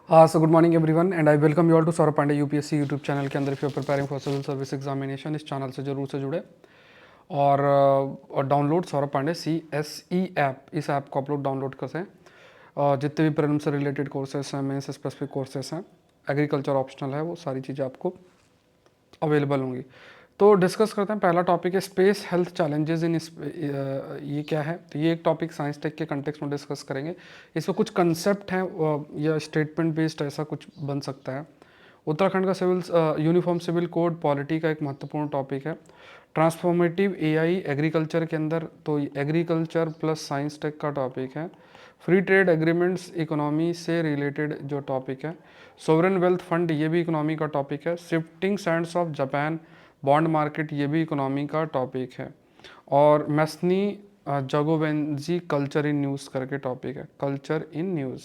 So good morning everyone and I welcome you all to Saurabh Pandey UPSC YouTube channel के अंदर। If you are preparing for civil service examination, इस channel से जरूर से जुड़े और download Saurabh Pandey CSE app, इस ऐप को आप लोग डाउनलोड कर सकें। जितने भी प्रीलिम्स से रिलेटेड कोर्सेस हैं, मेंस स्पेसिफिक कोर्सेस हैं, एग्रीकल्चर ऑप्शनल है, वो सारी चीज़ें आपको अवेलेबल होंगी। तो डिस्कस करते हैं। पहला टॉपिक है स्पेस हेल्थ चैलेंजेस इन, ये क्या है? तो ये एक टॉपिक साइंस टेक के कंटेक्स्ट में डिस्कस करेंगे। इसमें कुछ कंसेप्ट हैं या स्टेटमेंट बेस्ड ऐसा कुछ बन सकता है। उत्तराखंड का civil uniform civil code polity का एक महत्वपूर्ण टॉपिक है। ट्रांसफॉर्मेटिव AI एग्रीकल्चर के अंदर, तो एग्रीकल्चर प्लस साइंस टेक का टॉपिक है। फ्री ट्रेड एग्रीमेंट्स इकोनॉमी से रिलेटेड जो टॉपिक है। सोवरेन वेल्थ फंड, ये भी इकोनॉमी का टॉपिक है। Shifting Sands of Japan bond market, ये भी इकोनॉमी का टॉपिक है। और मैस्नी जगोवेंजी कल्चर इन न्यूज़ करके टॉपिक है, कल्चर इन न्यूज़।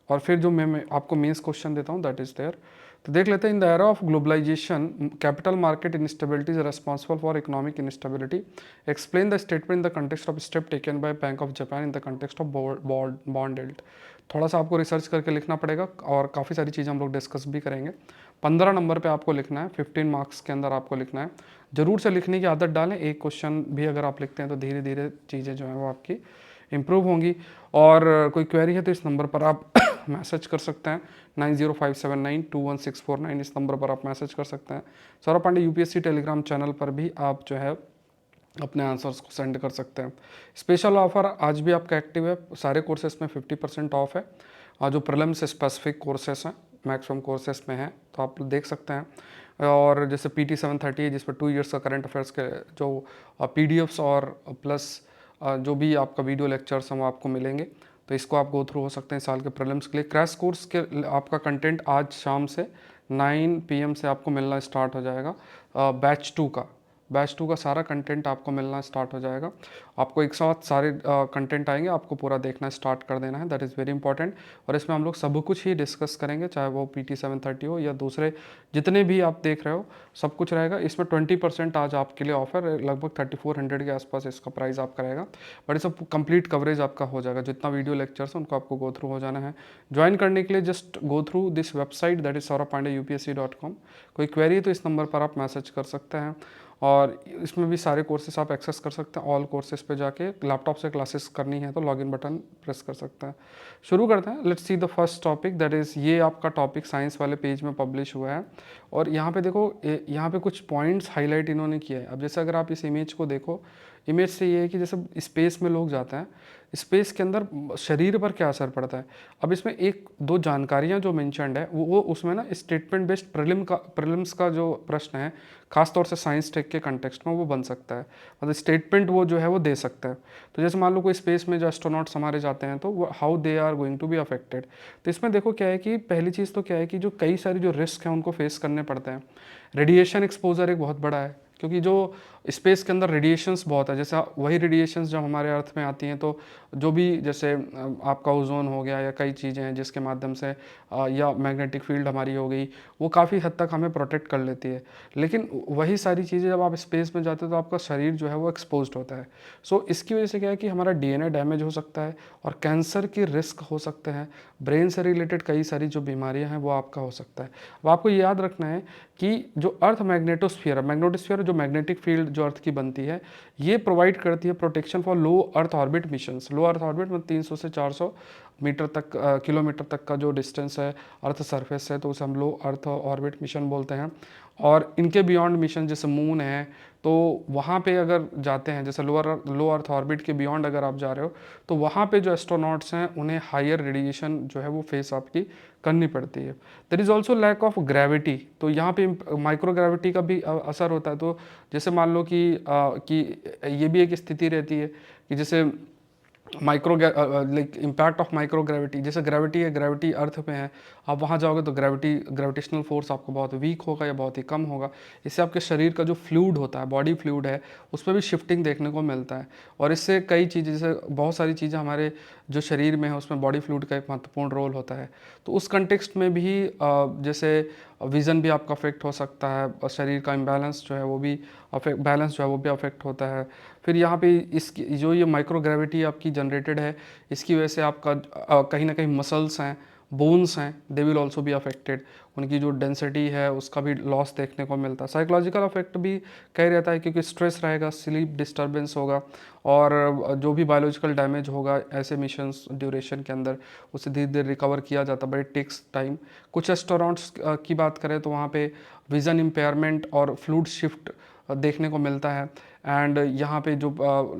और फिर जो मैं आपको मेंस क्वेश्चन देता हूँ दैट इज देयर। तो देख लेते हैं। In the era of globalisation capital market instability is responsible for economic instability. Explain the statement in the context of step taken by Bank of Japan in the context of bond yield. थोड़ा सा आपको research करके लिखना पड़ेगा और काफ़ी सारी चीज़ें हम लोग डिस्कस भी करेंगे। 15 नंबर पे आपको लिखना है, 15 मार्क्स के अंदर आपको लिखना है। जरूर से लिखने की आदत डालें। एक क्वेश्चन भी अगर आप लिखते हैं तो धीरे धीरे चीज़ें जो हैं वो आपकी इम्प्रूव होंगी। और कोई क्वेरी है तो इस नंबर पर आप मैसेज कर सकते हैं, 9057921649। इस नंबर पर आप मैसेज कर सकते हैं। Saurabh Pandey UPSC Telegram channel पर भी आप जो है अपने आंसर्स को सेंड कर सकते हैं। स्पेशल ऑफर आज भी आपका एक्टिव है, सारे कोर्सेस में 50% ऑफ है। जो प्रीलिम्स स्पेसिफिक कोर्सेस हैं मैक्सिमम कोर्सेस में हैं, तो आप देख सकते हैं। और जैसे PT 730 है, जिस पर 2 इयर्स का करंट अफेयर्स के जो PDFs और प्लस जो भी आपका वीडियो लेक्चर्स हैं वो आपको मिलेंगे। तो इसको आप गो थ्रू हो सकते हैं साल के प्रीलिम्स के लिए। क्रैश कोर्स के आपका कंटेंट आज शाम से 9 PM से आपको मिलना स्टार्ट हो जाएगा। बैच टू का सारा कंटेंट आपको मिलना स्टार्ट हो जाएगा। आपको एक साथ सारे कंटेंट आएंगे, आपको पूरा देखना स्टार्ट कर देना है, दैट इज़ वेरी इंपॉर्टेंट। और इसमें हम लोग सब कुछ ही डिस्कस करेंगे, चाहे वो PT 730 हो या दूसरे जितने भी आप देख रहे हो, सब कुछ रहेगा। इसमें 20% आज आपके लिए ऑफर, लगभग 3400 के आसपास इसका प्राइस आपका रहेगा। बट इस कंप्लीट कवरेज आपका हो जाएगा। जितना वीडियो लेक्चर्स है उनको आपको गो थ्रू हो जाना है। ज्वाइन करने के लिए just go through this website, that is saurabpandeyupsc.com। कोई क्वेरी है तो इस नंबर पर आप मैसेज कर सकते हैं। और इसमें भी सारे कोर्सेस आप एक्सेस कर सकते हैं। ऑल कोर्सेज पे जाके लैपटॉप से क्लासेस करनी है तो लॉगिन बटन प्रेस कर सकते हैं। शुरू करते हैं। Let's see the first topic, that is ये आपका टॉपिक साइंस वाले पेज में पब्लिश हुआ है। और यहाँ पे देखो, यहाँ पे कुछ पॉइंट्स हाईलाइट इन्होंने किया है। अब जैसे अगर आप इस इमेज को देखो, इमेज से ये है कि जैसे स्पेस में लोग जाते हैं, स्पेस के अंदर शरीर पर क्या असर पड़ता है। अब इसमें एक दो जानकारियाँ जो मेंशन्ड है वो उसमें ना स्टेटमेंट बेस्ड प्रीलिम्स का जो प्रश्न है, खासतौर से साइंस टेक के कंटेक्स्ट में वो बन सकता है। मतलब स्टेटमेंट वो जो है वो दे सकता है। तो जैसे मान लो कोई स्पेस में जो एस्ट्रोनॉट्स हमारे जाते हैं, तो वो how they are going to be affected. तो इसमें देखो क्या है कि पहली चीज़ तो क्या है कि जो कई सारी जो रिस्क हैं उनको फेस करने पड़ते हैं। रेडिएशन एक्सपोजर एक बहुत बड़ा है, क्योंकि जो स्पेस के अंदर रेडिएशंस बहुत है। जैसे वही रेडिएशंस जब हमारे अर्थ में आती हैं तो जो भी जैसे आपका ओजोन हो गया या कई चीज़ें हैं जिसके माध्यम से या मैग्नेटिक फील्ड हमारी हो गई, वो काफ़ी हद तक हमें प्रोटेक्ट कर लेती है। लेकिन वही सारी चीज़ें जब आप स्पेस में जाते हो तो आपका शरीर जो है वो एक्सपोज्ड होता है। सो इसकी वजह से क्या है कि हमारा DNA डैमेज हो सकता है और कैंसर की रिस्क हो सकते हैं। ब्रेन से रिलेटेड कई सारी जो बीमारियां हैं वो आपका हो सकता है। अब आपको याद रखना है कि जो अर्थ मैग्नेटोस्फीयर जो मैग्नेटिक फील्ड जो अर्थ की बनती है, ये प्रोवाइड करती है protection for low earth orbit missions. Low earth orbit में 300 से 400 मीटर तक किलोमीटर तक का जो डिस्टेंस है अर्थ सरफेस है, तो उसे हम लो अर्थ ऑर्बिट मिशन बोलते हैं। और इनके बियॉन्ड मिशन जैसे मून है, तो वहाँ पे अगर जाते हैं, जैसे लो अर्थ ऑर्बिट के बियॉन्ड अगर आप जा रहे हो, तो वहाँ पे जो एस्ट्रोनॉट्स हैं उन्हें हायर रेडिएशन जो है वो फेस आपकी करनी पड़ती है। There is also lack of gravity, तो यहाँ पे माइक्रो ग्रेविटी का भी असर होता है। तो जैसे मान लो कि ये भी एक स्थिति रहती है कि जैसे like impact of micro gravity, जैसे ग्रेविटी है, ग्रेविटी अर्थ में है, आप वहाँ जाओगे तो ग्रेविटेशनल फोर्स आपको बहुत वीक होगा या बहुत ही कम होगा। इससे आपके शरीर का जो फ्लूइड होता है, बॉडी फ्लूइड है, उसमें भी शिफ्टिंग देखने को मिलता है। और इससे कई चीज़ें, जैसे बहुत सारी चीज़ें हमारे जो शरीर में है उसमें बॉडी फ्लूइड का एक महत्वपूर्ण रोल होता है। तो उस कंटेक्स्ट में भी जैसे विज़न भी आपका अफेक्ट हो सकता है और शरीर का इम्बैलेंस जो है वो भी अफेक्ट होता है। फिर यहाँ पे इसकी जो ये माइक्रो ग्रेविटी आपकी जनरेटेड है, इसकी वजह से आपका कहीं ना कहीं मसल्स हैं, बोन्स हैं they will also be affected, उनकी जो डेंसिटी है उसका भी लॉस देखने को मिलता है। साइकोलॉजिकल अफेक्ट भी कहीं रहता है क्योंकि स्ट्रेस रहेगा, स्लीप डिस्टर्बेंस होगा, और जो भी बायोलॉजिकल डैमेज होगा ऐसे मिशंस ड्यूरेशन के अंदर उसे धीरे धीरे रिकवर किया जाता है, बट इट टेक्स टाइम। कुछ एस्ट्रोनॉट्स की बात करें तो वहाँ पे विजन इम्पेयरमेंट और फ्लूइड शिफ्ट देखने को मिलता है। एंड यहाँ पे जो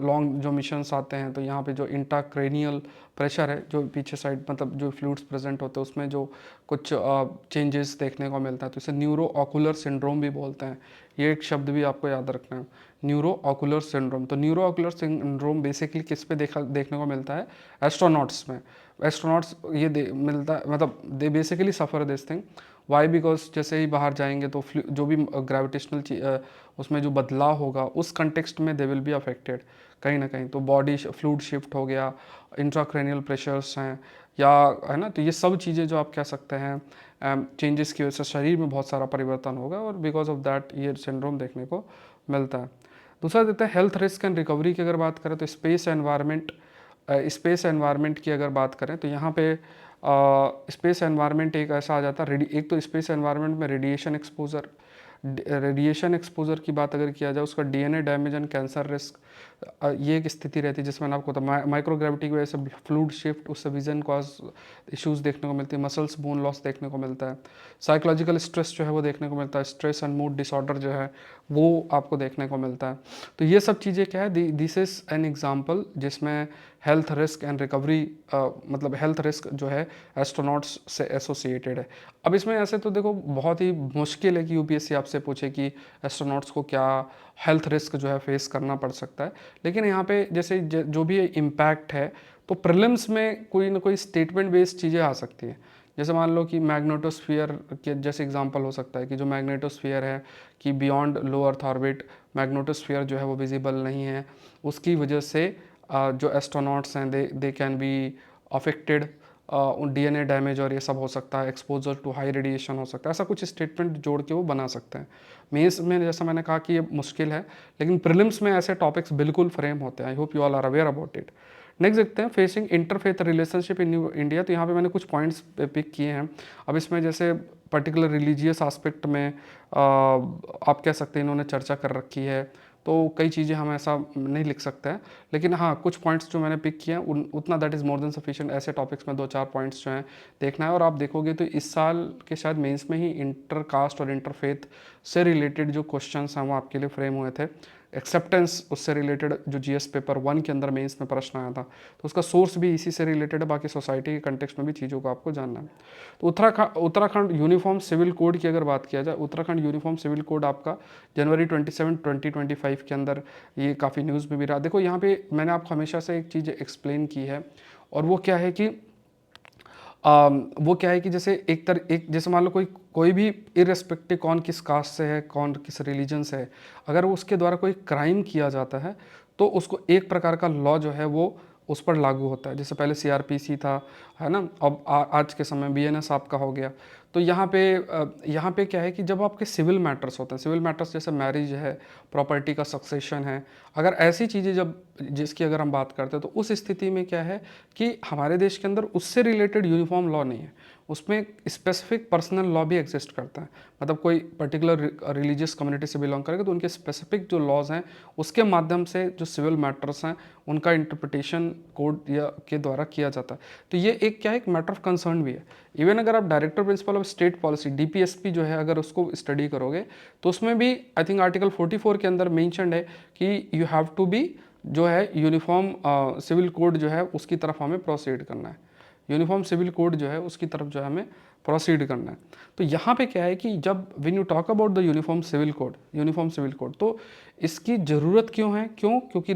लॉन्ग जो मिशंस आते हैं तो यहाँ पे जो इंट्राक्रेनियल प्रेशर है, जो पीछे साइड मतलब जो फ्लूइड्स प्रेजेंट होते हैं उसमें जो कुछ चेंजेस देखने को मिलता है, तो इसे न्यूरो ऑकुलर सिंड्रोम भी बोलते हैं। ये एक शब्द भी आपको याद रखना है, न्यूरो ऑकुलर सिंड्रोम। तो न्यूरो ऑकुलर सिंड्रोम बेसिकली किस पे देखने को मिलता है? एस्ट्रोनॉट्स में। एस्ट्रोनॉट्स ये मिलता है, मतलब they basically suffer this thing. Why? Because जैसे ही बाहर जाएंगे तो जो भी ग्रेविटेशनल उसमें जो बदलाव होगा उस कंटेक्स्ट में दे विल बी अफेक्टेड कहीं ना कहीं। तो बॉडी फ्लूइड शिफ्ट हो गया, इंट्राक्रेनियल प्रेशर्स हैं, या है ना, तो ये सब चीज़ें जो आप कह सकते हैं चेंजेस की वजह से शरीर में बहुत सारा परिवर्तन होगा, और बिकॉज ऑफ दैट ये सिंड्रोम देखने को मिलता है। दूसरा देते हैं हेल्थ रिस्क एंड रिकवरी की अगर बात करें तो स्पेस एनवायरनमेंट की अगर बात करें तो यहाँ पे स्पेस एनवायरनमेंट एक ऐसा आ जाता है, एक तो स्पेस एनवायरनमेंट में रेडिएशन एक्सपोजर की बात अगर किया जाए, उसका DNA damage and cancer risk, ये एक स्थिति रहती है जिसमें आपको माइक्रोग्रेविटी की वजह से फ्लूइड शिफ्ट, उससे विजन कॉज इश्यूज़ देखने को मिलती है, मसल्स बोन लॉस देखने को मिलता है, साइकोलॉजिकल स्ट्रेस जो है वो देखने को मिलता है, स्ट्रेस एंड मूड डिसऑर्डर जो है वो आपको देखने को मिलता है। तो ये सब चीज़ें क्या है, दिस इज़ एन एग्जाम्पल जिसमें हेल्थ रिस्क एंड रिकवरी मतलब हेल्थ रिस्क जो है एस्ट्रोनॉट्स से एसोसिएटेड है। अब इसमें ऐसे तो देखो बहुत ही मुश्किल है कि यूपीएससी आपसे पूछे कि एस्ट्रोनॉट्स को क्या हेल्थ रिस्क जो है फेस करना पड़ सकता है, लेकिन यहाँ पे जैसे जो भी इम्पैक्ट है तो प्रीलिम्स में कोई ना कोई स्टेटमेंट बेस्ड चीज़ें आ सकती हैं। जैसे मान लो कि मैग्नेटोस्फीयर के जैसे एग्जांपल हो सकता है कि जो मैग्नेटोस्फीयर है कि बियॉन्ड लो अर्थ ऑर्बिट मैग्नेटोस्फीयर जो है वो विजिबल नहीं है, उसकी वजह से जो एस्ट्रोनॉट्स हैं they can be affected, DNA damage और ये सब हो सकता है, एक्सपोजर टू हाई रेडिएशन हो सकता है, ऐसा कुछ स्टेटमेंट जोड़ के वो बना सकते हैं। मेंस में जैसा मैंने कहा कि ये मुश्किल है, लेकिन प्रीलिम्स में ऐसे टॉपिक्स बिल्कुल फ्रेम होते हैं। I hope you all are aware about it. Next देखते हैं facing interfaith relationship in India. तो यहाँ पे मैंने कुछ पॉइंट्स पिक किए हैं। अब इसमें जैसे पर्टिकुलर रिलीजियस आस्पेक्ट में आप कह सकते हैं इन्होंने चर्चा कर रखी है, तो कई चीज़ें हम ऐसा नहीं लिख सकते हैं, लेकिन हाँ कुछ पॉइंट्स जो मैंने पिक किए हैं उतना that is more than sufficient. ऐसे टॉपिक्स में 2-4 पॉइंट्स जो हैं देखना है, और आप देखोगे तो इस साल के शायद मेंस में ही इंटरकास्ट और इंटरफेथ से रिलेटेड जो क्वेश्चंस हैं वो आपके लिए फ्रेम हुए थे। एक्सेप्टेंस उससे रिलेटेड जो जीएस पेपर 1 के अंदर मेंस में प्रश्न आया था, तो उसका सोर्स भी इसी से रिलेटेड है, बाकी सोसाइटी के कंटेक्स्ट में भी चीज़ों को आपको जानना है। तो उत्तराखंड यूनिफॉर्म सिविल कोड की अगर बात किया जाए, उत्तराखंड यूनिफॉर्म सिविल कोड आपका जनवरी 27, 2025 के अंदर ये काफ़ी न्यूज़ में भी रहा। देखो यहाँ पे मैंने आपको हमेशा से एक चीज़ एक्सप्लेन की है, और वो क्या है कि वो क्या है कि जैसे एक जैसे मान लो कोई भी इररेस्पेक्टिव कौन किस कास्ट से है, कौन किस रिलीजन से है, अगर उसके द्वारा कोई क्राइम किया जाता है तो उसको एक प्रकार का लॉ जो है वो उस पर लागू होता है। जैसे पहले सीआरपीसी था, है ना, अब आज के समय बीएनएस आपका हो गया। तो यहाँ पे क्या है कि जब आपके सिविल मैटर्स होते हैं, सिविल मैटर्स जैसे मैरिज है, प्रॉपर्टी का सक्सेशन है, अगर ऐसी चीज़ें जिसकी अगर हम बात करते हैं तो उस स्थिति में क्या है कि हमारे देश के अंदर उससे रिलेटेड यूनिफॉर्म लॉ नहीं है, उसमें स्पेसिफिक पर्सनल लॉ भी एग्जिस्ट करता है। मतलब कोई पर्टिकुलर रिलीजियस कम्युनिटी से बिलोंग करेगा तो उनके स्पेसिफिक जो लॉज हैं उसके माध्यम से जो सिविल मैटर्स हैं उनका इंटरप्रिटेशन कोड या के द्वारा किया जाता है। तो ये एक क्या है, एक मैटर ऑफ कंसर्न भी है। इवन अगर आप director principle of state policy DPSP जो है अगर उसको स्टडी करोगे तो उसमें भी आई थिंक आर्टिकल 44 के अंदर मेंशन्ड है कि यू हैव टू बी जो है यूनिफॉर्म सिविल कोड जो है उसकी तरफ हमें प्रोसीड करना है, यूनिफॉर्म सिविल कोड जो है उसकी तरफ जो है हमें प्रोसीड करना है। तो यहाँ पे क्या है कि जब when you talk about the uniform civil code तो इसकी ज़रूरत क्यों है? क्योंकि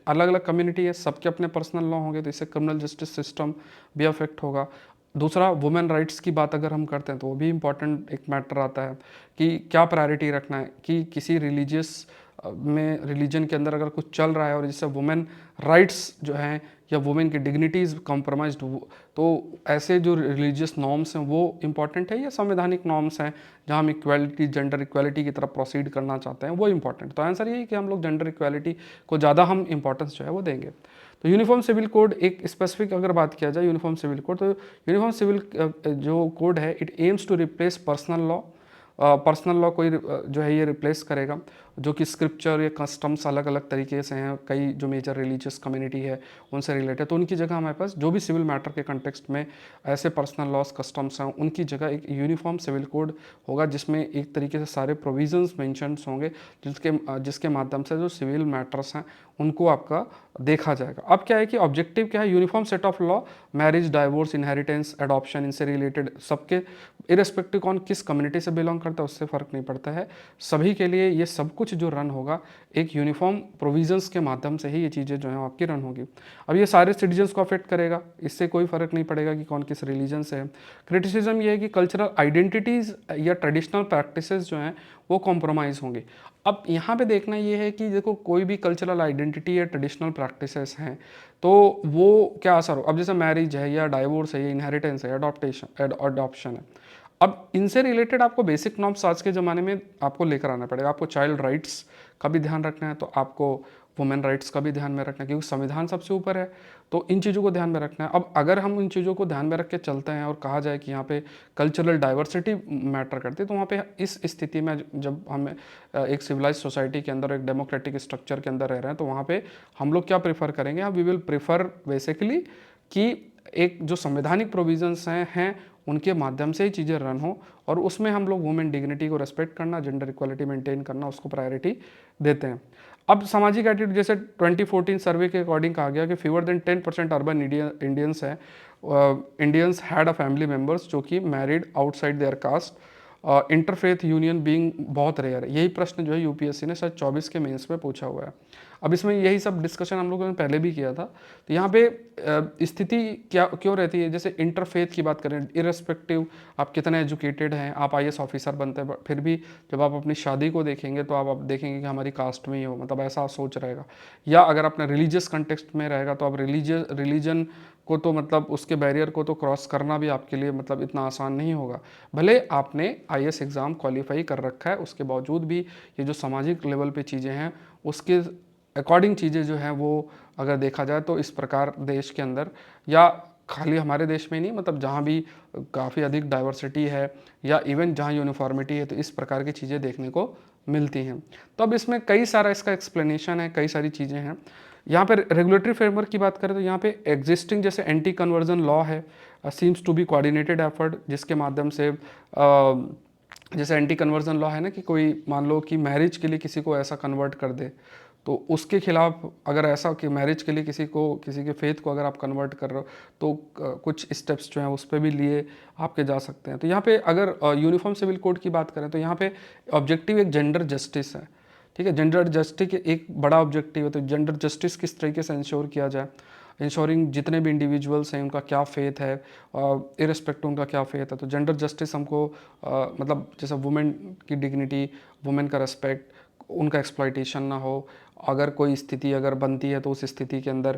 अलग अलग कम्युनिटी है, सबके अपने पर्सनल लॉ होंगे, तो इससे क्रिमिनल जस्टिस सिस्टम भी अफेक्ट होगा। दूसरा वुमेन राइट्स की बात अगर हम करते हैं तो वो भी इम्पॉर्टेंट एक मैटर आता है कि क्या प्रायोरिटी रखना है कि किसी रिलीजन के अंदर अगर कुछ चल रहा है और जिससे वुमेन राइट्स जो हैं या वुमेन की डिग्निटीज़ कॉम्प्रोमाइज्ड, तो ऐसे जो रिलीजियस नॉर्म्स हैं वो इम्पॉर्टेंट है या संवैधानिक नॉर्म्स हैं जहाँ हम इक्वालिटी जेंडर इक्वालिटी की तरफ प्रोसीड करना चाहते हैं वो इम्पॉर्टेंट। तो आंसर ये है कि हम लोग जेंडर इक्वालिटी को ज़्यादा हम इंपॉर्टेंस जो है वो देंगे। तो यूनिफॉर्म सिविल कोड एक स्पेसिफिक अगर बात किया जाए यूनिफॉर्म सिविल कोड, तो यूनिफॉर्म सिविल जो कोड है it aims to replace personal law. Personal law कोई जो है ये रिप्लेस करेगा, जो कि स्क्रिप्चर या कस्टम्स अलग अलग तरीके से हैं, कई जो मेजर रिलीजियस कम्युनिटी है उनसे रिलेटेड, तो उनकी जगह हमारे पास जो भी सिविल मैटर के कंटेक्स्ट में ऐसे पर्सनल लॉज कस्टम्स हैं उनकी जगह एक यूनिफॉर्म सिविल कोड होगा, जिसमें एक तरीके से सारे प्रोविजंस मेंशन्स होंगे जिसके माध्यम से जो सिविल मैटर्स हैं उनको आपका देखा जाएगा। अब क्या है कि ऑब्जेक्टिव क्या है, uniform set of law, marriage, divorce, inheritance, adoption, इनसे रिलेटेड सबके इरेस्पेक्टिव कौन किस कम्युनिटी से बिलोंग करता है उससे फ़र्क नहीं पड़ता है, सभी के लिए ये सब कुछ जो रन होगा एक यूनिफॉर्म प्रोविजंस के माध्यम से ही ये चीज़ें जो हैं आपकी रन होगी। अब ये सारे सिटीजन्स को अफेक्ट करेगा, इससे कोई फ़र्क नहीं पड़ेगा कि कौन किस रिलीजन से है। क्रिटिसिज्म ये है कि कल्चरल आइडेंटिटीज़ या ट्रेडिशनल प्रैक्टिसेस जो हैं वो कॉम्प्रोमाइज़ होंगे। अब यहाँ पे देखना ये है कि देखो कोई भी कल्चरल आइडेंटिटी या ट्रेडिशनल प्रैक्टिसेस हैं तो वो क्या असर हो, अब जैसे मैरिज है या डाइवोर्स है या इनहेरिटेंस है, अडॉप्शन है, अब इनसे रिलेटेड आपको बेसिक नॉर्म्स आज के ज़माने में आपको लेकर आना पड़ेगा। आपको चाइल्ड राइट्स का भी ध्यान रखना है, तो आपको वुमेन राइट्स का भी ध्यान में रखना है, क्योंकि संविधान सबसे ऊपर है, तो इन चीज़ों को ध्यान में रखना है। अब अगर हम इन चीज़ों को ध्यान में रख के चलते हैं और कहा जाए कि यहाँ पे कल्चरल डाइवर्सिटी मैटर करती है, तो वहाँ पे इस स्थिति में जब हम एक सिविलाइज सोसाइटी के अंदर एक डेमोक्रेटिक स्ट्रक्चर के अंदर रह रहे हैं, तो वहाँ पे हम लोग क्या प्रेफर करेंगे, वी विल प्रेफर बेसिकली कि एक जो संवैधानिक प्रोविजंस हैं उनके माध्यम से ही चीज़ें रन हो, और उसमें हम लोग वुमेन डिग्निटी को रेस्पेक्ट करना, जेंडर इक्वालिटी मेंटेन करना, उसको प्रायोरिटी देते हैं। अब सामाजिक एटीट्यूड, जैसे 2014 सर्वे के अकॉर्डिंग कहा गया कि फीवर देन 10% अर्बन इंडियंस है, Indians had a family members जो कि married outside their caste, interfaith union being बहुत रेयर है। यही प्रश्न जो है यूपीएससी ने शायद 24 के मेंस में पूछा हुआ है। अब इसमें यही सब डिस्कशन हम लोगों ने पहले भी किया था। तो यहाँ पे स्थिति क्या क्यों रहती है, जैसे इंटरफेथ की बात करें, इरेस्पेक्टिव आप कितने एजुकेटेड हैं, आप आईएएस ऑफिसर बनते हैं, फिर भी जब आप अपनी शादी को देखेंगे तो आप देखेंगे कि हमारी कास्ट में ही हो, मतलब ऐसा सोच रहेगा। या अगर अपने रिलीजियस कंटेक्स्ट में रहेगा तो आप रिलीजन को तो मतलब उसके बैरियर को तो क्रॉस करना भी आपके लिए मतलब इतना आसान नहीं होगा। भले आपने आईएएस एग्ज़ाम क्वालिफाई कर रखा है, उसके बावजूद भी ये जो सामाजिक लेवल पे चीज़ें हैं उसके अकॉर्डिंग चीज़ें जो हैं वो अगर देखा जाए तो इस प्रकार देश के अंदर, या खाली हमारे देश में नहीं, मतलब जहाँ भी काफ़ी अधिक डाइवर्सिटी है या इवन जहाँ यूनिफॉर्मिटी है, तो इस प्रकार की चीज़ें देखने को मिलती हैं। तो अब इसमें कई सारा इसका एक्सप्लेनेशन है, कई सारी चीज़ें हैं। यहाँ पे रेगुलेटरी फ्रेमवर्क की बात करें तो यहाँ पे एग्जिस्टिंग जैसे एंटी कन्वर्जन लॉ है, seems to be coordinated effort, जिसके माध्यम से जैसे एंटी कन्वर्जन लॉ है ना, कि कोई मान लो कि मैरिज के लिए किसी को ऐसा कन्वर्ट कर दे, तो उसके खिलाफ अगर ऐसा कि मैरिज के लिए किसी के फेथ को अगर आप कन्वर्ट कर रहे हो तो कुछ स्टेप्स जो हैं उस पर भी लिए आपके जा सकते हैं। तो यहाँ पे अगर यूनिफॉर्म सिविल कोड की बात करें तो यहाँ पे ऑब्जेक्टिव एक जेंडर जस्टिस है, ठीक है, जेंडर जस्टिस एक बड़ा ऑब्जेक्टिव है। तो जेंडर जस्टिस किस तरीके से इंश्योर किया जाए, इंश्योरिंग जितने भी इंडिविजुअल्स हैं उनका क्या फेथ है, इरेस्पेक्टिव उनका क्या फेथ है, तो जेंडर जस्टिस हमको मतलब जैसे वुमेन की डिग्निटी, वुमेन का रेस्पेक्ट, उनका एक्सप्लॉइटेशन ना हो, अगर कोई स्थिति अगर बनती है तो उस स्थिति के अंदर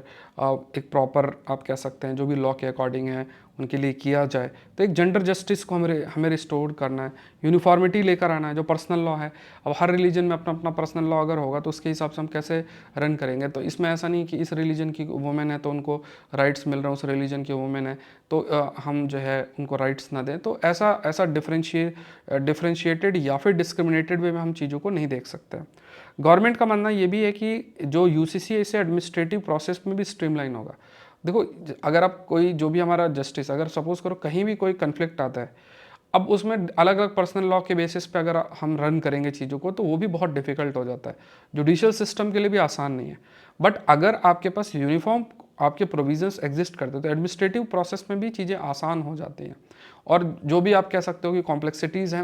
एक प्रॉपर आप कह सकते हैं जो भी लॉ के अकॉर्डिंग है उनके लिए किया जाए। तो एक जेंडर जस्टिस को हमें रिस्टोर करना है, यूनिफॉर्मिटी लेकर आना है। जो पर्सनल लॉ है, अब हर रिलीजन में अपना अपना पर्सनल लॉ अगर होगा तो उसके हिसाब से हम कैसे रन करेंगे। तो इसमें ऐसा नहीं कि इस रिलीजन की वुमेन है तो उनको राइट्स मिल रहे हैं, उस रिलीजन की वुमेन है तो हम जो है उनको राइट्स ना दें। तो ऐसा डिफ्रेंशिएटेड या फिर डिस्क्रिमिनेटेड वे में हम चीज़ों को नहीं देख सकते। गवर्नमेंट का मानना ये भी है कि जो यूसीसी है इसे एडमिनिस्ट्रेटिव प्रोसेस में भी स्ट्रीमलाइन होगा। देखो अगर आप कोई जो भी हमारा जस्टिस, अगर सपोज करो कहीं भी कोई कन्फ्लिक्ट आता है, अब उसमें अलग अलग पर्सनल लॉ के बेसिस पे अगर हम रन करेंगे चीज़ों को तो वो भी बहुत डिफिकल्ट हो जाता है, जुडिशियल सिस्टम के लिए भी आसान नहीं है। बट अगर आपके पास यूनिफॉर्म आपके प्रोविजंस एग्जिस्ट करते तो एडमिनिस्ट्रेटिव प्रोसेस में भी चीज़ें आसान हो जाती हैं, और जो भी आप कह सकते हो कि कॉम्प्लेक्सिटीज़ हैं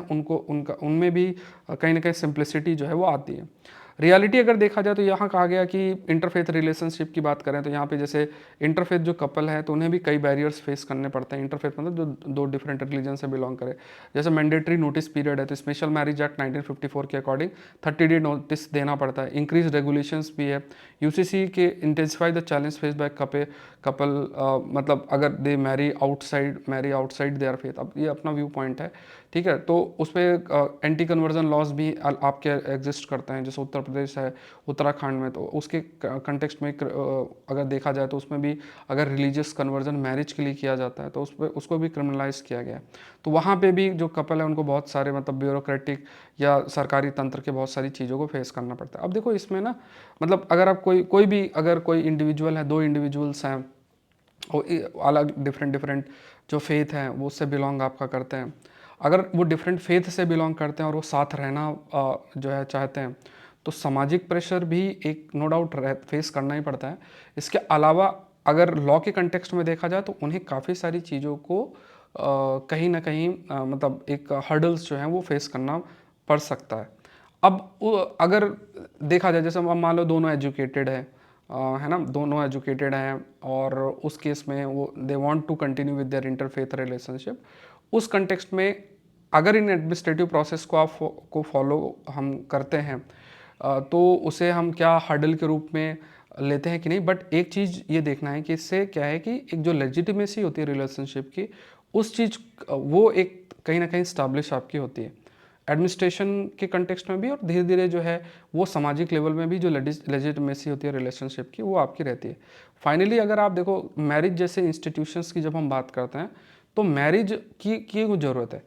उनमें भी कहीं ना कहीं सिंप्लिसिटी जो है वो आती है। रियलिटी अगर देखा जाए तो यहाँ कहा गया कि इंटरफेथ रिलेशनशिप की बात करें तो यहाँ पे जैसे इंटरफेथ जो कपल है तो उन्हें भी कई बैरियर्स फेस करने पड़ते हैं। इंटरफेथ मतलब जो दो डिफरेंट रिलीजन से बिलोंग करे, जैसे मैंडेटरी नोटिस पीरियड है तो स्पेशल मैरिज एक्ट 1954 के अकॉर्डिंग 30 डे नोटिस देना पड़ता है। इंक्रीज रेगुलेशंस भी है। यूसीसी के intensify the challenge face by couple, मतलब अगर दे मैरी आउटसाइड देयर फेथ, अब ये अपना व्यू पॉइंट है, ठीक है। तो उस पर एंटी कन्वर्जन लॉज भी आपके एग्जिस्ट करते हैं, जैसे उत्तर उत्तर प्रदेश है, उत्तराखंड में, तो उसके कंटेक्स्ट में अगर देखा जाए तो उसमें भी अगर रिलीजियस कन्वर्जन मैरिज के लिए किया जाता है तो उस पर उसको भी क्रिमिनलाइज किया गया है। तो वहाँ पे भी जो कपल है उनको बहुत सारे मतलब ब्यूरोक्रेटिक या सरकारी तंत्र के बहुत सारी चीज़ों को फेस करना पड़ता है। अब देखो इसमें ना मतलब अगर आप कोई भी अगर कोई इंडिविजुअल है, 2 इंडिविजुअल्स हैं, वो अलग डिफरेंट डिफरेंट जो फेथ हैं वो उससे बिलोंग आपका करते हैं, अगर वो डिफरेंट फेथ से बिलोंग करते हैं और वो साथ रहना जो है चाहते हैं, तो सामाजिक प्रेशर भी एक नो डाउट फेस करना ही पड़ता है। इसके अलावा अगर लॉ के कंटेक्स्ट में देखा जाए तो उन्हें काफ़ी सारी चीज़ों को कहीं ना कहीं मतलब एक हर्डल्स जो हैं वो फेस करना पड़ सकता है। अब अगर देखा जाए जैसे मान लो दोनों एजुकेटेड है ना, दोनों एजुकेटेड हैं और उस केस में वो they want to continue with their interfaith relationship, उस कंटेक्स्ट में अगर इन एडमिनिस्ट्रेटिव प्रोसेस को आप को फॉलो हम करते हैं तो उसे हम क्या हर्डल के रूप में लेते हैं कि नहीं। बट एक चीज़ ये देखना है कि इससे क्या है कि एक जो लेजिटिमेसी होती है रिलेशनशिप की, उस चीज़ वो एक कहीं ना कहीं स्टैब्लिश आपकी होती है एडमिनिस्ट्रेशन के कंटेक्स्ट में भी, और धीरे धीरे जो है वो सामाजिक लेवल में भी जो लेजिटिमेसी होती है रिलेशनशिप की वो आपकी रहती है। फाइनली अगर आप देखो मैरिज जैसे इंस्टीट्यूशंस की जब हम बात करते हैं तो मैरिज की क्यों ज़रूरत है।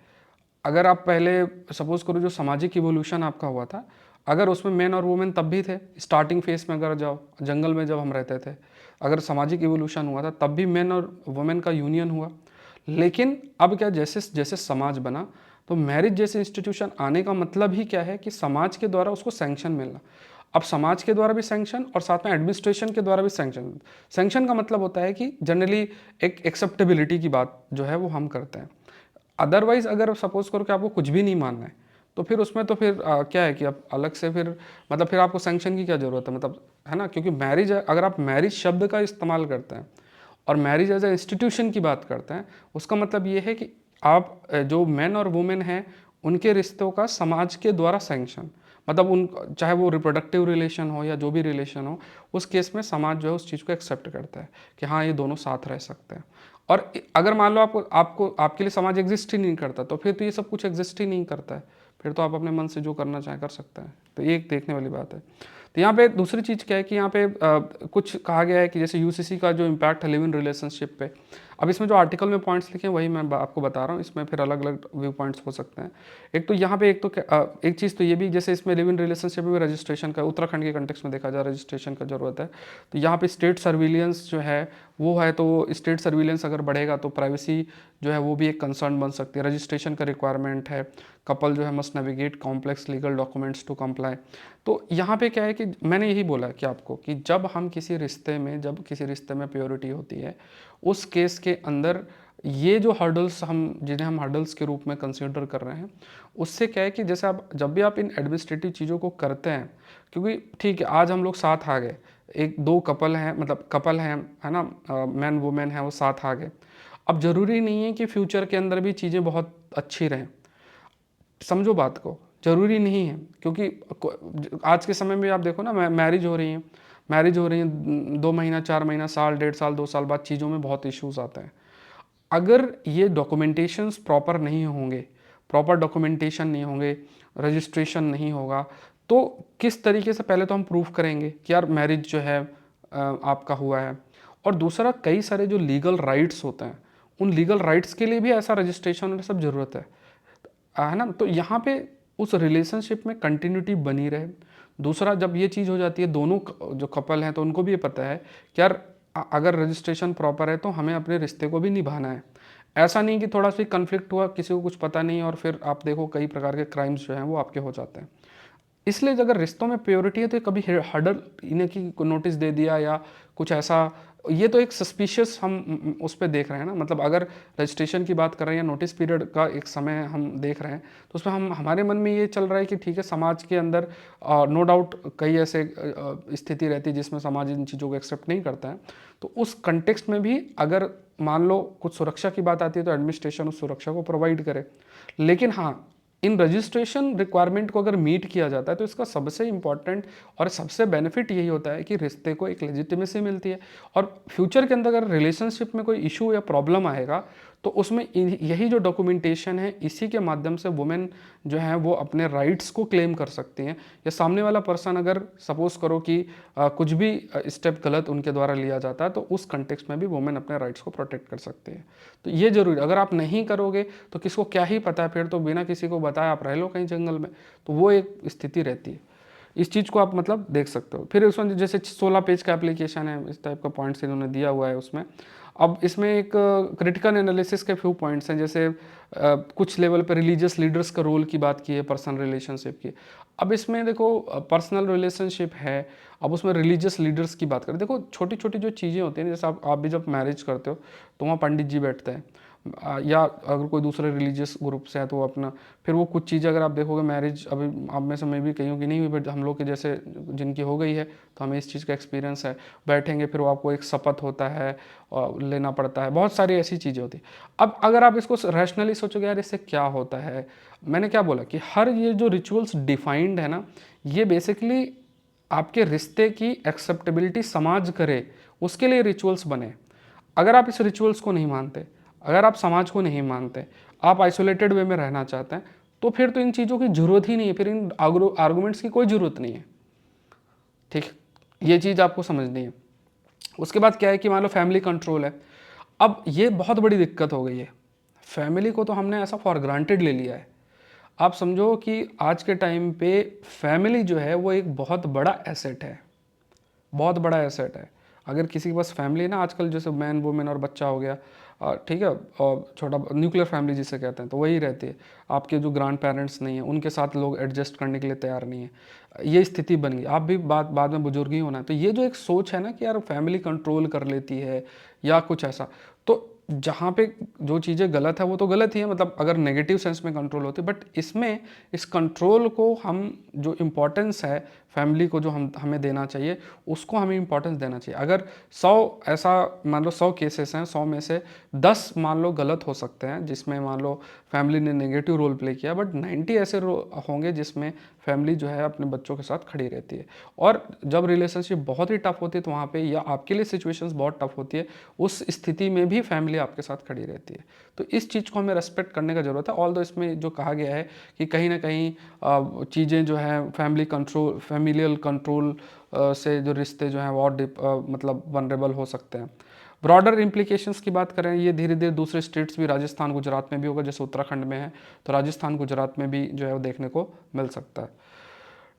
अगर आप पहले सपोज करो जो सामाजिक इवोल्यूशन आपका हुआ था, अगर उसमें मैन और वुमेन तब भी थे, स्टार्टिंग फेस में अगर जाओ जंगल में जब हम रहते थे, अगर सामाजिक इवोल्यूशन हुआ था तब भी मैन और वुमेन का यूनियन हुआ। लेकिन अब क्या जैसे जैसे समाज बना तो मैरिज जैसे इंस्टीट्यूशन आने का मतलब ही क्या है कि समाज के द्वारा उसको सैंक्शन मिलना। अब समाज के द्वारा भी सैंक्शन और साथ में एडमिनिस्ट्रेशन के द्वारा भी सैंक्शन। सैंक्शन का मतलब होता है कि जनरली एक एक्सेप्टेबिलिटी की बात जो है वो हम करते हैं। अदरवाइज अगर सपोज करो कि आपको कुछ भी नहीं मानना है तो फिर उसमें तो फिर क्या है कि आप अलग से फिर मतलब फिर आपको सैंक्शन की क्या ज़रूरत है, मतलब है ना। क्योंकि मैरिज अगर आप मैरिज शब्द का इस्तेमाल करते हैं और मैरिज एज ए इंस्टीट्यूशन की बात करते हैं, उसका मतलब ये है कि आप जो मैन और वुमेन हैं उनके रिश्तों का समाज के द्वारा सैंक्शन, मतलब उन चाहे वो रिप्रोडक्टिव रिलेशन हो या जो भी रिलेशन हो, उस केस में समाज जो है उस चीज़ को एक्सेप्ट करता है कि हाँ ये दोनों साथ रह सकते हैं। और अगर मान लो आपको आपको आपके लिए समाज एग्जिस्ट ही नहीं करता तो फिर तो ये सब कुछ एग्जिस्ट ही नहीं करता है, फिर तो आप अपने मन से जो करना चाहें कर सकते हैं। तो ये एक देखने वाली बात है। तो यहाँ पे दूसरी चीज़ क्या है कि यहाँ पे कुछ कहा गया है कि जैसे यूसीसी का जो इम्पैक्ट है लिव इन रिलेशनशिप पे, अब इसमें जो आर्टिकल में पॉइंट्स लिखे हैं वही मैं आपको बता रहा हूँ, इसमें फिर अलग अलग व्यू पॉइंट्स हो सकते हैं। एक तो यहाँ पे एक चीज़ तो ये भी जैसे इसमें लिव इन रिलेशनशिप में रजिस्ट्रेशन का उत्तराखंड के कंटेक्स्ट में देखा जाए रजिस्ट्रेशन का जरूरत है। तो यहाँ पे स्टेट सर्विलियंस जो है वो है, तो स्टेट सर्विलेंस अगर बढ़ेगा तो प्राइवेसी जो है वो भी एक कंसर्न बन सकती है। रजिस्ट्रेशन का रिक्वायरमेंट है, कपल जो है must navigate complex legal documents to comply. तो यहाँ पे क्या है कि मैंने यही बोला कि आपको कि जब हम किसी रिश्ते में प्योरिटी होती है उस केस के अंदर ये जो हर्डल्स जिन्हें हम हर्डल्स के रूप में कंसीडर कर रहे हैं, उससे क्या है कि जैसे आप जब भी आप इन एडमिनिस्ट्रेटिव चीज़ों को करते हैं, क्योंकि ठीक है आज हम लोग साथ आ गए, एक दो कपल हैं मतलब कपल हैं है ना, मैन वुमेन है वो साथ आ गए, अब ज़रूरी नहीं है कि फ्यूचर के अंदर भी चीज़ें बहुत अच्छी रहें। समझो बात को, ज़रूरी नहीं है, क्योंकि आज के समय में आप देखो ना मैरिज हो रही है, 2 महीना 4 महीना साल 1.5 साल 2 साल बाद चीज़ों में बहुत इश्यूज आते हैं। अगर ये डॉक्यूमेंटेशंस प्रॉपर नहीं होंगे, प्रॉपर डॉक्यूमेंटेशन नहीं होंगे, रजिस्ट्रेशन नहीं होगा, तो किस तरीके से पहले तो हम प्रूफ करेंगे कि यार मैरिज जो है आपका हुआ है। और दूसरा कई सारे जो लीगल राइट्स होते हैं उन लीगल राइट्स के लिए भी ऐसा रजिस्ट्रेशन और सब ज़रूरत है ना। तो यहाँ पे उस रिलेशनशिप में कंटिन्यूटी बनी रहे। दूसरा जब ये चीज़ हो जाती है दोनों जो कपल हैं तो उनको भी ये पता है कि यार अगर रजिस्ट्रेशन प्रॉपर है तो हमें अपने रिश्ते को भी निभाना है। ऐसा नहीं कि थोड़ा सा कन्फ्लिक्ट हुआ, किसी को कुछ पता नहीं और फिर आप देखो कई प्रकार के क्राइम्स जो हैं वो आपके हो जाते हैं। इसलिए अगर रिश्तों में प्योरिटी है तो कभी हर्डल इन्हें की नोटिस दे दिया या कुछ ऐसा, ये तो एक सस्पिशियस हम उस पर देख रहे हैं ना। मतलब अगर रजिस्ट्रेशन की बात कर रहे हैं या नोटिस पीरियड का एक समय हम देख रहे हैं तो उसमें हमारे मन में ये चल रहा है कि ठीक है समाज के अंदर नो डाउट कई ऐसे स्थिति रहती है जिसमें समाज इन चीज़ों को एक्सेप्ट नहीं करता है। तो उस कंटेक्स्ट में भी अगर मान लो कुछ सुरक्षा की बात आती है तो एडमिनिस्ट्रेशन उस सुरक्षा को प्रोवाइड करे। लेकिन हाँ, इन रजिस्ट्रेशन रिक्वायरमेंट को अगर मीट किया जाता है तो इसका सबसे इंपॉर्टेंट और सबसे बेनिफिट यही होता है कि रिश्ते को एक लेजिटिमेसी मिलती है। और फ्यूचर के अंदर अगर रिलेशनशिप में कोई इशू या प्रॉब्लम आएगा तो उसमें यही जो डॉक्यूमेंटेशन है, इसी के माध्यम से वुमेन जो है वो अपने राइट्स को क्लेम कर सकती हैं। या सामने वाला पर्सन अगर सपोज करो कि कुछ भी स्टेप गलत उनके द्वारा लिया जाता है, तो उस कंटेक्स्ट में भी वुमेन अपने राइट्स को प्रोटेक्ट कर सकती है। तो ये जरूरी, अगर आप नहीं करोगे तो किसको क्या ही पता है, फिर तो बिना किसी को बताए आप रह लो कहीं जंगल में, तो वो एक स्थिति रहती है। इस चीज़ को आप मतलब देख सकते हो। फिर उसमें जैसे 16 पेज का एप्लीकेशन है, इस टाइप का पॉइंट्स इन्होंने दिया हुआ है उसमें। अब इसमें एक क्रिटिकल एनालिसिस के फ्यू पॉइंट्स हैं, जैसे कुछ लेवल पे रिलीजियस लीडर्स का रोल की बात की है, पर्सनल रिलेशनशिप की। अब इसमें देखो पर्सनल रिलेशनशिप है, अब उसमें रिलीजियस लीडर्स की बात करें, देखो छोटी छोटी जो चीज़ें होती हैं, जैसे आप भी जब मैरिज करते हो तो वहाँ पंडित जी बैठते हैं, या अगर कोई दूसरे रिलीजियस ग्रुप से है तो वो अपना, फिर वो कुछ चीज़ें अगर आप देखोगे मैरिज, अभी आप में से मैं भी कहीं की नहीं हुई, बट हम लोग के जैसे जिनकी हो गई है तो हमें इस चीज़ का एक्सपीरियंस है, बैठेंगे फिर वो आपको एक शपथ होता है और लेना पड़ता है, बहुत सारी ऐसी चीज़ें होती हैं। अब अगर आप इसको रैशनली सोचोगे यार इससे क्या होता है, मैंने क्या बोला कि हर ये जो रिचुअल्स डिफाइंड है ना, ये बेसिकली आपके रिश्ते की एक्सेप्टेबिलिटी समाज करे उसके लिए रिचुअल्स बने। अगर आप इस रिचुअल्स को नहीं मानते, अगर आप समाज को नहीं मानते, आप आइसोलेटेड वे में रहना चाहते हैं, तो फिर तो इन चीज़ों की जरूरत ही नहीं है, फिर इन आर्गूमेंट्स की कोई ज़रूरत नहीं है। ठीक, ये चीज़ आपको समझनी है। उसके बाद क्या है कि मान लो फैमिली कंट्रोल है। अब ये बहुत बड़ी दिक्कत हो गई है, फैमिली को तो हमने ऐसा फॉर ग्रांटेड ले लिया है। आप समझो कि आज के टाइम पे फैमिली जो है वो एक बहुत बड़ा एसेट है, बहुत बड़ा एसेट है। अगर किसी के पास फैमिली है ना, आजकल जैसे मैन वुमेन और बच्चा हो गया, ठीक है, और छोटा न्यूक्लियर फैमिली जिसे कहते हैं, तो वही रहती है। आपके जो ग्रैंड पेरेंट्स नहीं है उनके साथ लोग एडजस्ट करने के लिए तैयार नहीं है, ये स्थिति बन गई। आप भी बाद में बुजुर्ग ही होना है, तो ये जो एक सोच है ना कि यार फैमिली कंट्रोल कर लेती है या कुछ ऐसा, तो जहाँ पे जो चीज़ें गलत है वो तो गलत ही है, मतलब अगर नेगेटिव सेंस में कंट्रोल होती है, बट इसमें इस कंट्रोल को हम जो इम्पोर्टेंस है फैमिली को जो हमें देना चाहिए, उसको हमें इम्पोर्टेंस देना चाहिए। अगर 100 ऐसा मान लो 100 केसेस हैं, 100 में से 10 मान लो गलत हो सकते हैं जिसमें मान लो फैमिली ने नेगेटिव रोल प्ले किया, बट 90 ऐसे होंगे जिसमें फैमिली जो है अपने बच्चों के साथ खड़ी रहती है। और जब रिलेशनशिप बहुत ही टफ होती है तो वहाँ पे, या आपके लिए सिचुएशंस बहुत टफ होती है, उस स्थिति में भी फैमिली आपके साथ खड़ी रहती है। तो इस चीज़ को हमें रेस्पेक्ट करने का ज़रूरत है। ऑल दो इसमें जो कहा गया है कि कहीं ना कहीं चीज़ें जो है फैमिली कंट्रोल, फैमिलियल कंट्रोल से जो रिश्ते जो हैं वो और मतलब वनरेबल हो सकते हैं। ब्रॉडर इम्प्लीकेशंस की बात करें, ये धीरे धीरे दूसरे स्टेट्स भी, राजस्थान गुजरात में भी होगा, जैसे उत्तराखंड में है तो राजस्थान गुजरात में भी जो है वो देखने को मिल सकता है।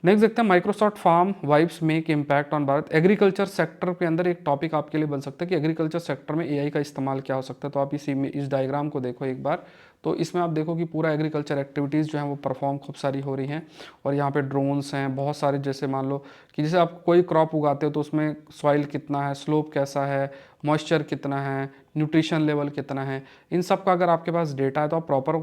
नेक्स्ट देखते हैं, Microsoft farm vibes make impact on Bharat. Agriculture sector के अंदर एक टॉपिक आपके लिए बन सकता है कि एग्रीकल्चर सेक्टर में एआई का इस्तेमाल क्या हो सकता है। तो आप इस डायग्राम को देखो एक बार, तो इसमें आप देखो कि पूरा एग्रीकल्चर एक्टिविटीज़ जो हैं वो परफॉर्म खूब सारी हो रही हैं, और यहाँ पे ड्रोन्स हैं बहुत सारे। जैसे मान लो कि जैसे आप कोई क्रॉप उगाते हो तो उसमें सॉइल कितना है, स्लोप कैसा है, मॉइस्चर कितना है, न्यूट्रिशन लेवल कितना है, इन सब का अगर आपके पास डेटा है तो आप प्रॉपर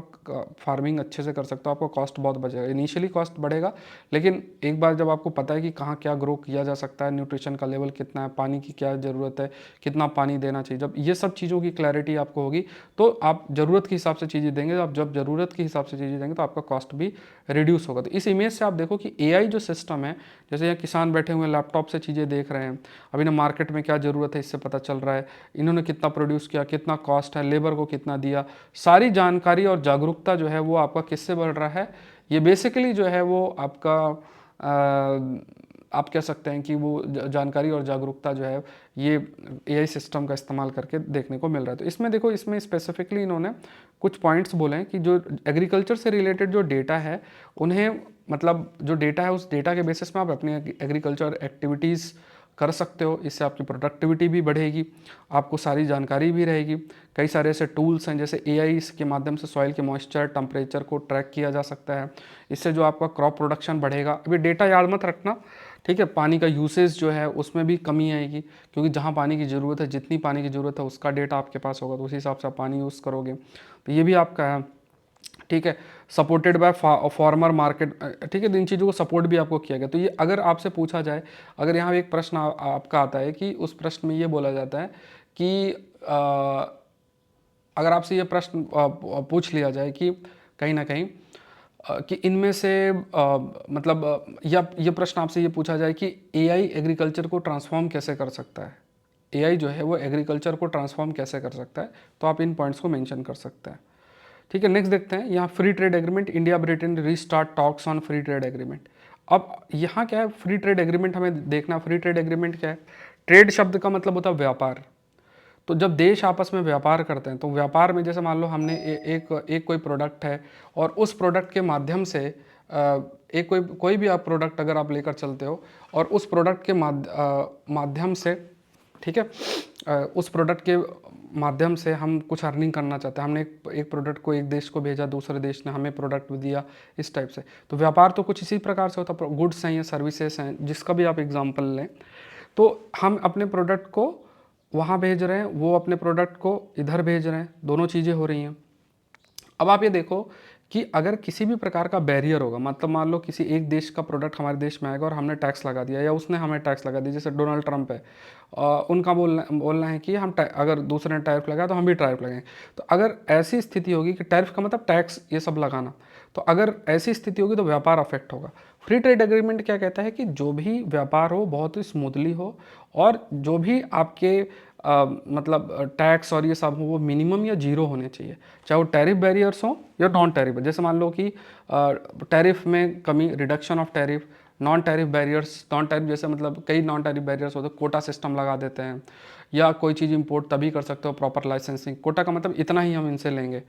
फार्मिंग अच्छे से कर सकते हो। आपको कॉस्ट बहुत बचेगा, इनिशियली कॉस्ट बढ़ेगा, लेकिन एक बार जब आपको पता है कि कहाँ क्या ग्रो किया जा सकता है, न्यूट्रिशन का लेवल कितना है, पानी की क्या ज़रूरत है, कितना पानी देना चाहिए, जब ये सब चीज़ों की क्लैरिटी आपको होगी तो आप ज़रूरत के हिसाब से चीज़ें देंगे। आप जब ज़रूरत के हिसाब से चीज़ें देंगे तो आपका कॉस्ट भी रिड्यूस होगा। तो इस इमेज से आप देखो कि एआई जो सिस्टम है, जैसे यहाँ किसान बैठे हुए लैपटॉप से चीज़ें देख रहे हैं, अभी ना मार्केट में क्या ज़रूरत है इससे पता चल रहा है, इन्होंने कितना प्रोड्यूस किया, कितना कॉस्ट है, लेबर को कितना दिया, सारी जानकारी और जागरूकता जो है वो आपका किससे बढ़ रहा है, ये बेसिकली जो है वो आपका आप कह सकते हैं कि वो जानकारी और जागरूकता जो है ये एआई सिस्टम का इस्तेमाल करके देखने को मिल रहा है। तो इसमें देखो, इसमें स्पेसिफिकली इन्होंने कुछ पॉइंट्स बोले हैं कि जो एग्रीकल्चर से रिलेटेड जो डेटा है उन्हें, मतलब जो डेटा है उस डेटा के बेसिस में आप अपनी एग्रीकल्चर एक्टिविटीज़ कर सकते हो। इससे आपकी प्रोडक्टिविटी भी बढ़ेगी, आपको सारी जानकारी भी रहेगी। कई सारे ऐसे टूल्स हैं जैसे एआई के माध्यम से सॉइल के मॉइस्चर, टेम्परेचर को ट्रैक किया जा सकता है। इससे जो आपका क्रॉप प्रोडक्शन बढ़ेगा। अभी डेटा याद मत रखना, ठीक है, पानी का यूसेज जो है उसमें भी कमी आएगी, क्योंकि जहाँ पानी की ज़रूरत है, जितनी पानी की ज़रूरत है उसका डेटा आपके पास होगा, तो उसी हिसाब से आप पानी यूज़ करोगे। तो ये भी आपका है, ठीक है। सपोर्टेड बाय फार्मर मार्केट, ठीक है, इन चीज़ों को सपोर्ट भी आपको किया गया। तो ये अगर आपसे पूछा जाए, अगर यहाँ एक प्रश्न आपका आता है कि उस प्रश्न में ये बोला जाता है कि अगर आपसे ये प्रश्न पूछ लिया जाए कि कहीं ना कहीं कि इनमें से मतलब या ये प्रश्न आपसे ये पूछा जाए कि एआई एग्रीकल्चर को ट्रांसफॉर्म कैसे कर सकता है, एआई जो है वो एग्रीकल्चर को ट्रांसफॉर्म कैसे कर सकता है, तो आप इन पॉइंट्स को मेंशन कर सकते हैं। ठीक है, नेक्स्ट देखते हैं यहाँ free trade agreement, India Britain restart talks on free trade agreement. अब यहाँ क्या है, फ्री ट्रेड एग्रीमेंट हमें देखना, फ्री ट्रेड एग्रीमेंट क्या है। ट्रेड शब्द का मतलब होता है व्यापार। तो जब देश आपस में व्यापार करते हैं तो व्यापार में जैसे मान लो हमने एक कोई प्रोडक्ट है और उस प्रोडक्ट के माध्यम से एक कोई भी आप प्रोडक्ट अगर आप लेकर चलते हो और उस प्रोडक्ट के माध्यम से, ठीक है, उस प्रोडक्ट के माध्यम से हम कुछ अर्निंग करना चाहते हैं। हमने एक प्रोडक्ट को एक देश को भेजा, दूसरे देश ने हमें प्रोडक्ट दिया, इस टाइप से। तो व्यापार तो कुछ इसी प्रकार से होता है, गुड्स हैं या सर्विसेज हैं, जिसका भी आप एग्जांपल लें। तो हम अपने प्रोडक्ट को वहाँ भेज रहे हैं, वो अपने प्रोडक्ट को इधर भेज रहे हैं, दोनों चीज़ें हो रही हैं। अब आप ये देखो कि अगर किसी भी प्रकार का बैरियर होगा, मतलब मान लो किसी एक देश का प्रोडक्ट हमारे देश में आएगा और हमने टैक्स लगा दिया या उसने हमें टैक्स लगा दिया, जैसे डोनाल्ड ट्रंप है, उनका बोलना है कि हम अगर दूसरे ने टैरिफ लगाया तो हम भी टैरिफ लगाएं। तो अगर ऐसी स्थिति होगी कि टैरिफ का मतलब टैक्स ये सब लगाना, तो अगर ऐसी स्थिति होगी तो व्यापार अफेक्ट होगा। फ्री ट्रेड एग्रीमेंट क्या कहता है कि जो भी व्यापार हो बहुत ही स्मूथली हो और जो भी आपके मतलब टैक्स और ये सब हो वो मिनिमम या जीरो होने चाहिए, चाहे वो टैरिफ बैरियर्स हो या नॉन टैरिफ। जैसे मान लो कि टैरिफ में कमी, reduction of tariff, non tariff barriers. Non tariff जैसे मतलब कई नॉन टैरिफ बैरियर्स होते हैं, कोटा सिस्टम लगा देते हैं, या कोई चीज़ इंपोर्ट तभी कर सकते हो प्रॉपर लाइसेंसिंग, कोटा का मतलब इतना ही हम इनसे लेंगे,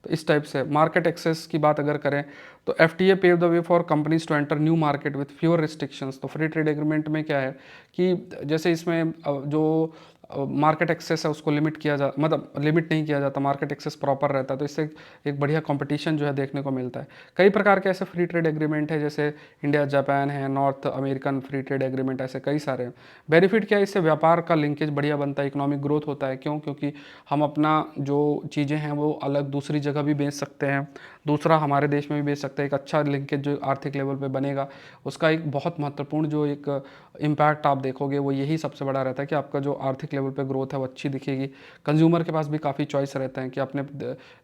तो इस टाइप से। मार्केट एक्सेस की बात अगर करें तो FTA pave the way for companies to enter new market with fewer restrictions. तो फ्री ट्रेड एग्रीमेंट में क्या है कि जैसे इसमें जो मार्केट एक्सेस है उसको लिमिट किया जा, मतलब लिमिट नहीं किया जाता, मार्केट एक्सेस प्रॉपर रहता है, तो इससे एक बढ़िया कंपटीशन जो है देखने को मिलता है। कई प्रकार के ऐसे फ्री ट्रेड एग्रीमेंट है, जैसे इंडिया जापान है, north American free trade agreement, ऐसे कई सारे हैं। बेनिफिट क्या है, इससे व्यापार का लिंकेज बढ़िया बनता है, इकोनॉमिक ग्रोथ होता है। क्यों? क्योंकि हम अपना जो चीज़ें हैं वो अलग दूसरी जगह भी बेच सकते हैं, दूसरा हमारे देश में भी बेच सकते हैं। एक अच्छा लिंकेज जो आर्थिक लेवल पे बनेगा, उसका एक बहुत महत्वपूर्ण जो एक इम्पैक्ट आप देखोगे वो यही सबसे बड़ा रहता है कि आपका जो आर्थिक लेवल पे ग्रोथ है वो अच्छी दिखेगी। कंज्यूमर के पास भी काफ़ी चॉइस रहता है कि अपने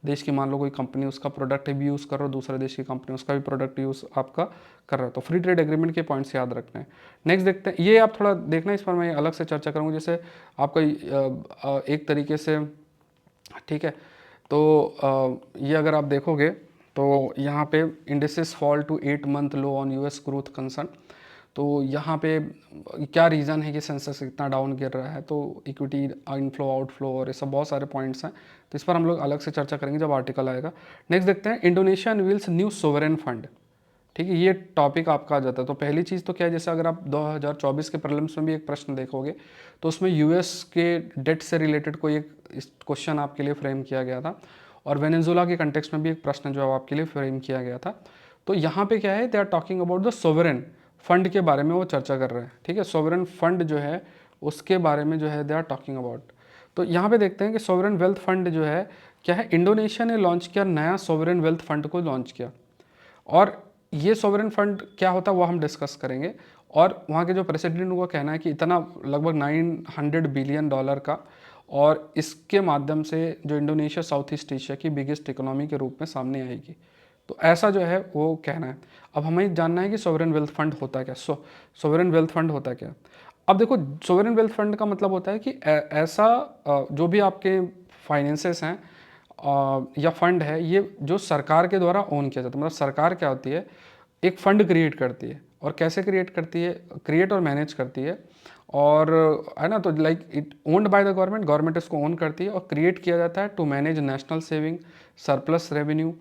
देश की मान लो कोई कंपनी उसका प्रोडक्ट भी यूज़ कर रहा हो, दूसरे देश की कंपनी उसका भी प्रोडक्ट यूज़ आपका कर रहा है। तो फ्री ट्रेड एग्रीमेंट के पॉइंट्स याद रखने हैं। नेक्स्ट देखते हैं, ये आप थोड़ा देखना, इस पर मैं अलग से चर्चा करूँगा। जैसे आपका एक तरीके से, ठीक है, तो ये अगर आप देखोगे तो यहाँ पे indices fall to 8 month low on US growth concern. तो यहाँ पे क्या रीज़न है कि सेंसेक्स इतना डाउन गिर रहा है, तो इक्विटी इनफ्लो आउटफ्लो और ये सब बहुत सारे पॉइंट्स हैं, तो इस पर हम लोग अलग से चर्चा करेंगे जब आर्टिकल आएगा। नेक्स्ट देखते हैं, Indonesia unveils new sovereign fund. ठीक है, ये टॉपिक आपका आ जाता है। तो पहली चीज़ तो क्या है, जैसे अगर आप 2024 के प्रीलिम्स में भी एक प्रश्न देखोगे तो उसमें यूएस के डेट से रिलेटेड कोई एक क्वेश्चन आपके लिए फ्रेम किया गया था, और वेनेजुला के कंटेक्स्ट में भी एक प्रश्न जो है आपके लिए फ्रेम किया गया था। तो यहाँ पे क्या है, they are talking about the sovereign fund के बारे में वो चर्चा कर रहे हैं। ठीक है, सोवरेन फंड जो है उसके बारे में जो है दे आर टॉकिंग अबाउट। तो यहाँ पे देखते हैं कि सोवरेन वेल्थ फंड जो है क्या है, इंडोनेशिया ने लॉन्च किया, नया सोवरेन वेल्थ फंड को लॉन्च किया। और ये सॉवरेन फंड क्या होता है वो हम डिस्कस करेंगे। और वहाँ के जो प्रेसिडेंट का कहना है कि इतना लगभग $900 बिलियन का, और इसके माध्यम से जो इंडोनेशिया साउथ ईस्ट एशिया की बिगेस्ट इकोनॉमी के रूप में सामने आएगी। तो ऐसा जो है वो कहना है। अब हमें जानना है कि सॉवरेन वेल्थ फंड होता क्या, सॉवरेन वेल्थ फंड होता क्या। अब देखो, सॉवरेन वेल्थ फंड का मतलब होता है कि ऐसा जो भी आपके फाइनेंसेस हैं या फंड है, ये जो सरकार के द्वारा ओन किया जाता है। मतलब सरकार क्या होती है, एक फंड क्रिएट करती है, और कैसे क्रिएट करती है, क्रिएट और मैनेज करती है, और है ना, तो like it owned by the government, government इसको ओन करती है, और क्रिएट किया जाता है to manage national saving, surplus revenue,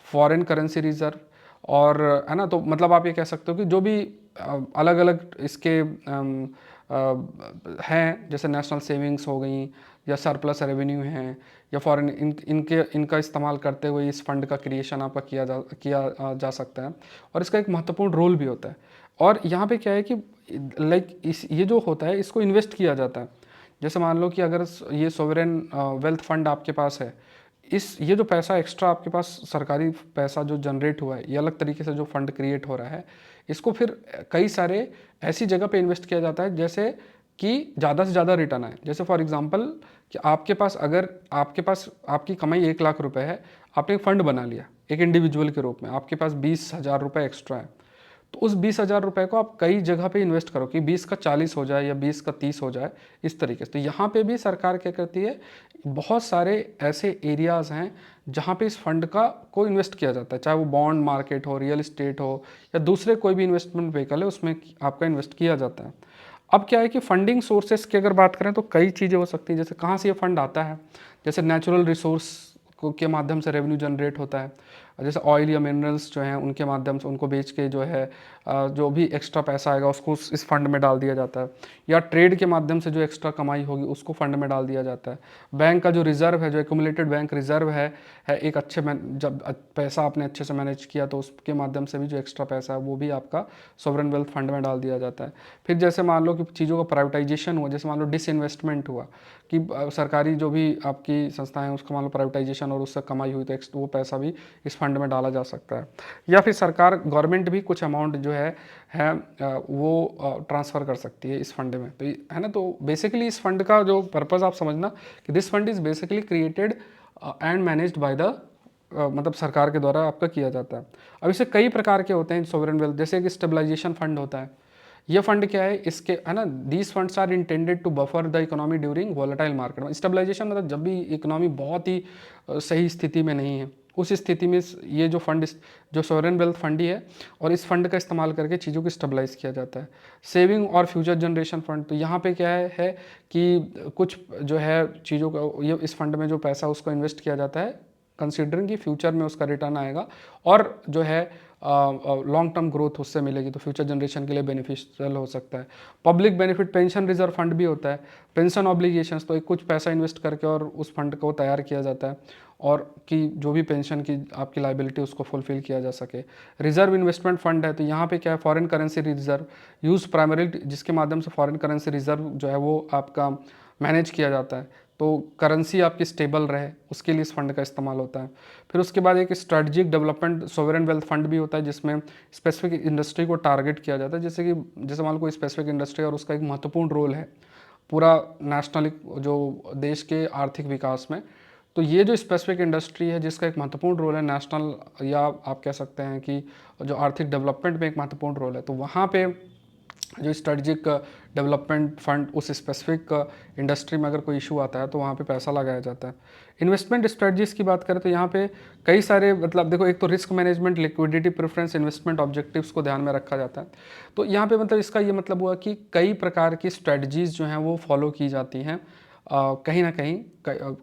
foreign currency reserve, और है ना, तो मतलब आप ये कह सकते हो कि जो भी अलग अलग इसके हैं, जैसे नेशनल सेविंग्स हो गई या सरप्लस रेवेन्यू हैं या फॉरेन, इनका इस्तेमाल करते हुए इस फंड का क्रिएशन आपका किया जा सकता है, और इसका एक महत्वपूर्ण रोल भी होता है। और यहाँ पे क्या है कि लाइक ये जो होता है इसको इन्वेस्ट किया जाता है। जैसे मान लो कि अगर ये सोवरेन वेल्थ फंड आपके पास है, ये जो पैसा एक्स्ट्रा आपके पास सरकारी पैसा जो जनरेट हुआ है, ये अलग तरीके से जो फंड क्रिएट हो रहा है, इसको फिर कई सारे ऐसी जगह पे इन्वेस्ट किया जाता है जैसे कि ज़्यादा से ज़्यादा रिटर्न आए। जैसे फॉर एग्जांपल कि आपके पास अगर आपकी कमाई 1 लाख रुपए है, आपने एक फ़ंड बना लिया एक इंडिविजुअल के रूप में, आपके पास 20,000 रुपये एक्स्ट्रा है, तो उस 20,000 रुपये को आप कई जगह पे इन्वेस्ट करो कि 20 का 40 हो जाए या 20 का 30 हो जाए, इस तरीके से। तो यहाँ पे भी सरकार क्या करती है, बहुत सारे ऐसे एरियाज़ हैं जहाँ पे इस फंड का को इन्वेस्ट किया जाता है, चाहे वो बॉन्ड मार्केट हो, रियल इस्टेट हो या दूसरे कोई भी इन्वेस्टमेंट व्हीकल है, उसमें आपका इन्वेस्ट किया जाता है। अब क्या है कि फंडिंग सोर्सेस की अगर बात करें तो कई चीज़ें हो सकती हैं, जैसे कहाँ से ये फंड आता है, जैसे नेचुरल रिसोर्स को के माध्यम से रेवेन्यू जनरेट होता है, जैसे ऑयल या मिनरल्स जो हैं उनके माध्यम से उनको बेच के जो है जो भी एक्स्ट्रा पैसा आएगा उसको इस फंड में डाल दिया जाता है, या ट्रेड के माध्यम से जो एक्स्ट्रा कमाई होगी उसको फंड में डाल दिया जाता है। बैंक का जो रिजर्व है, जो एक्यूमुलेटेड बैंक रिजर्व है एक अच्छे जब पैसा आपने अच्छे से मैनेज किया तो उसके माध्यम से भी जो एक्स्ट्रा पैसा है वो भी आपका सॉवरेन वेल्थ फंड में डाल दिया जाता है। फिर जैसे मान लो कि चीज़ों का प्राइवेटाइजेशन हुआ, जैसे मान लो डिसइन्वेस्टमेंट हुआ कि सरकारी जो भी आपकी संस्थाएं हैं उसका मान लो प्राइवेटाइजेशन और उससे कमाई हुई तो वो पैसा भी इस फंड में डाला जा सकता है। या फिर सरकार गवर्नमेंट भी कुछ अमाउंट जो है वो ट्रांसफ़र कर सकती है इस फंड में, तो है ना। तो बेसिकली इस फंड का जो पर्पज़ आप समझना कि this fund is basically created and managed by the मतलब सरकार के द्वारा आपका किया जाता है। अब इसे कई प्रकार के होते हैं सॉवरेन वेल्थ, जैसे कि स्टेबलाइजेशन फंड होता है। ये फंड क्या है, इसके है ना, these funds are intended to buffer the economy during volatile market. Stabilization मतलब जब भी इकोनॉमी बहुत ही सही स्थिति में नहीं है, उस स्थिति में ये जो फंड जो सॉवरेन वेल्थ फंड ही है, और इस फंड का इस्तेमाल करके चीज़ों को स्टेबलाइज किया जाता है। सेविंग और फ्यूचर जनरेशन फंड, तो यहाँ पे क्या है कि कुछ जो है चीज़ों का ये इस फंड में जो पैसा उसको इन्वेस्ट किया जाता है कंसिडरिंग कि फ्यूचर में उसका रिटर्न आएगा और जो है लॉन्ग टर्म ग्रोथ उससे मिलेगी, तो फ्यूचर जनरेशन के लिए बेनिफिशियल हो सकता है। Public benefit pension reserve fund भी होता है। पेंशन ऑब्लिगेशंस, तो एक कुछ पैसा इन्वेस्ट करके और उस फंड को तैयार किया जाता है और कि जो भी पेंशन की आपकी लाइबिलिटी उसको फुलफिल किया जा सके। रिजर्व इन्वेस्टमेंट फंड है, तो यहाँ पे क्या है, foreign currency reserve use primary, जिसके माध्यम से फॉरेन करेंसी रिजर्व जो है वो आपका मैनेज किया जाता है, तो करेंसी आपकी स्टेबल रहे उसके लिए इस फंड का इस्तेमाल होता है। फिर उसके बाद एक strategic development sovereign wealth fund भी होता है, जिसमें स्पेसिफिक इंडस्ट्री को टारगेट किया जाता है, जैसे मान लो कोई स्पेसिफिक इंडस्ट्री और उसका एक महत्वपूर्ण रोल है पूरा नेशनल जो देश के आर्थिक विकास में। तो ये जो स्पेसिफिक इंडस्ट्री है जिसका एक महत्वपूर्ण रोल है नेशनल, या आप कह सकते हैं कि जो आर्थिक डेवलपमेंट में एक महत्वपूर्ण रोल है, तो वहाँ पे जो स्ट्रेटजिक डेवलपमेंट फंड उस स्पेसिफिक इंडस्ट्री में अगर कोई इशू आता है तो वहाँ पे पैसा लगाया जाता है। इन्वेस्टमेंट स्ट्रेटजीज की बात करें तो यहाँ पे कई सारे मतलब देखो, एक तो risk management, liquidity preference, investment objectives को ध्यान में रखा जाता है। तो यहाँ पे मतलब इसका ये मतलब हुआ कि कई प्रकार की स्ट्रेटजीज़ जो हैं वो फॉलो की जाती हैं। कहीं ना कहीं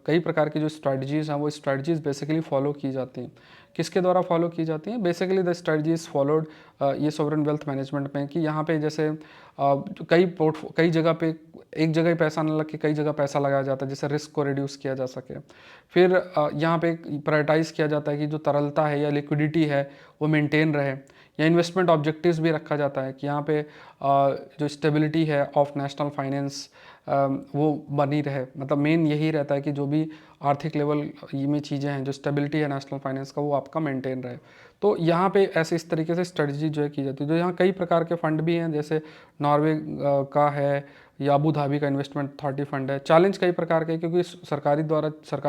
कई प्रकार की जो स्ट्रेटजीज़ हैं वो स्ट्रेटजीज़ बेसिकली फॉलो की जाती हैं। किसके द्वारा फॉलो की जाती हैं? बेसिकली द स्ट्रेटजीज फॉलोड ये सॉवरेन वेल्थ मैनेजमेंट में, कि यहाँ पे जैसे कई जगह पे एक जगह ही पैसा न लग के कई जगह पैसा लगाया जाता है, जिससे रिस्क को रिड्यूस किया जा सके। फिर यहाँ पे प्रायोरिटाइज़ किया जाता है कि जो तरलता है या लिक्विडिटी है वो मेंटेन रहे, या इन्वेस्टमेंट ऑब्जेक्टिव्स भी रखा जाता है कि यहाँ पे जो स्टेबिलिटी है ऑफ नेशनल फाइनेंस वो बनी रहे। मतलब मेन यही रहता है कि जो भी आर्थिक लेवल में चीज़ें हैं, जो स्टेबिलिटी है नेशनल फाइनेंस का, वो आपका मेंटेन रहे। तो यहाँ पे ऐसे इस तरीके से स्ट्रेटजी जो है की जाती है। तो यहाँ कई प्रकार के फंड भी हैं, जैसे नॉर्वे का है या अबू धाबी का इन्वेस्टमेंट अथॉरिटी फंड है। चैलेंज कई प्रकार के, क्योंकि सरकार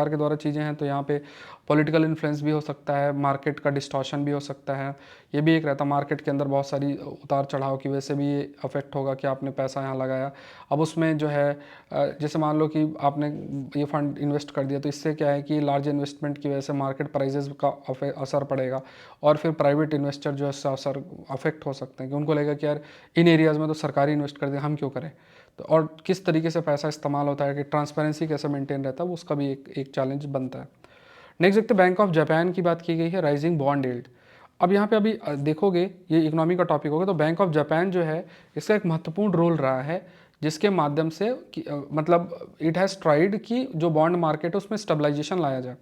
के द्वारा चीज़ें हैं, तो यहाँ पे पॉलिटिकल इन्फ्लुएंस भी हो सकता है, मार्केट का डिस्टॉर्शन भी हो सकता है। ये भी एक रहता, मार्केट के अंदर बहुत सारी उतार चढ़ाव की वजह से भी ये अफेक्ट होगा कि आपने पैसा यहाँ लगाया। अब उसमें जो है जैसे मान लो कि आपने ये फंड इन्वेस्ट कर दिया, तो इससे क्या है कि लार्ज इन्वेस्टमेंट की वजह से मार्केट प्राइजेस का असर पड़ेगा, और फिर प्राइवेट इन्वेस्टर जो है उससे असर अफेक्ट हो सकते हैं कि उनको लगेगा कि यार इन एरियाज़ में तो सरकारी इन्वेस्ट कर दिया, हम क्यों करें। तो और किस तरीके से पैसा इस्तेमाल होता है, कि ट्रांसपेरेंसी कैसे मेंटेन रहता है, वो उसका भी एक चैलेंज बनता है। नेक्स्ट देखते हैं, बैंक ऑफ जापान की बात की गई है, राइजिंग बॉन्ड यील्ड। अब यहाँ पे अभी देखोगे ये इकोनॉमी का टॉपिक होगा, तो बैंक ऑफ जापान जो है इसका एक महत्वपूर्ण रोल रहा है, जिसके माध्यम से मतलब इट हैज़ ट्राइड कि जो बॉन्ड मार्केट है उसमें स्टेबलाइजेशन लाया जाए।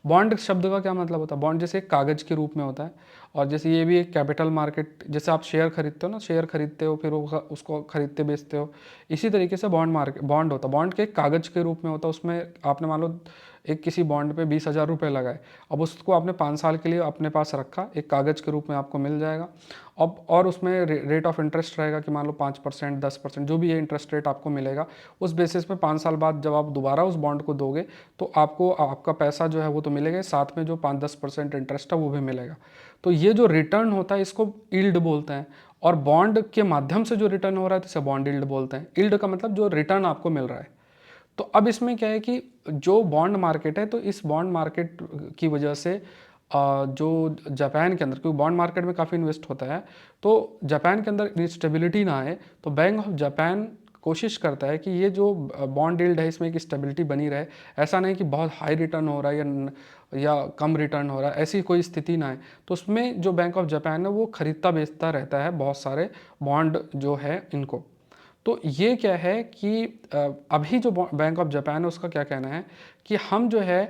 बॉन्ड शब्द का क्या मतलब होता है? बॉन्ड जैसे एक कागज़ के रूप में होता है, और जैसे ये भी एक कैपिटल मार्केट, जैसे आप शेयर खरीदते हो ना, शेयर खरीदते हो फिर उसको खरीदते बेचते हो, इसी तरीके से बॉन्ड होता है। बॉन्ड के कागज़ के रूप में होता है, उसमें आपने मान लो एक किसी बॉन्ड पे 20,000 रुपये लगाए, अब उसको आपने 5 साल के लिए अपने पास रखा, एक कागज़ के रूप में आपको मिल जाएगा। अब और उसमें रेट ऑफ इंटरेस्ट रहेगा कि मान लो 5%, 10%, जो भी ये इंटरेस्ट रेट आपको मिलेगा, उस बेसिस पे 5 साल बाद जब आप दोबारा उस बॉन्ड को दोगे तो आपको आपका पैसा जो है वो तो मिलेगा, साथ में जो 5-10% इंटरेस्ट है वो भी मिलेगा। तो ये जो रिटर्न होता है इसको यील्ड बोलते हैं, और बॉन्ड के माध्यम से जो रिटर्न हो रहा है तो इसे बॉन्ड यील्ड बोलते हैं। यील्ड का मतलब जो रिटर्न आपको मिल रहा है। तो अब इसमें क्या है कि जो बॉन्ड मार्केट है, तो इस बॉन्ड मार्केट की वजह से जो जापान के अंदर, क्योंकि बॉन्ड मार्केट में काफ़ी इन्वेस्ट होता है, तो जापान के अंदर इंस्टेबिलिटी ना आए, तो बैंक ऑफ जापान कोशिश करता है कि ये जो बॉन्ड यील्ड है इसमें एक स्टेबिलिटी बनी रहे। ऐसा नहीं कि बहुत हाई रिटर्न हो रहा है या कम रिटर्न हो रहा है, ऐसी कोई स्थिति ना आए। तो उसमें जो बैंक ऑफ जापान है वो खरीदता बेचता रहता है बहुत सारे बॉन्ड जो है इनको। तो ये क्या है कि अभी जो बैंक ऑफ जापान है उसका क्या कहना है कि हम जो है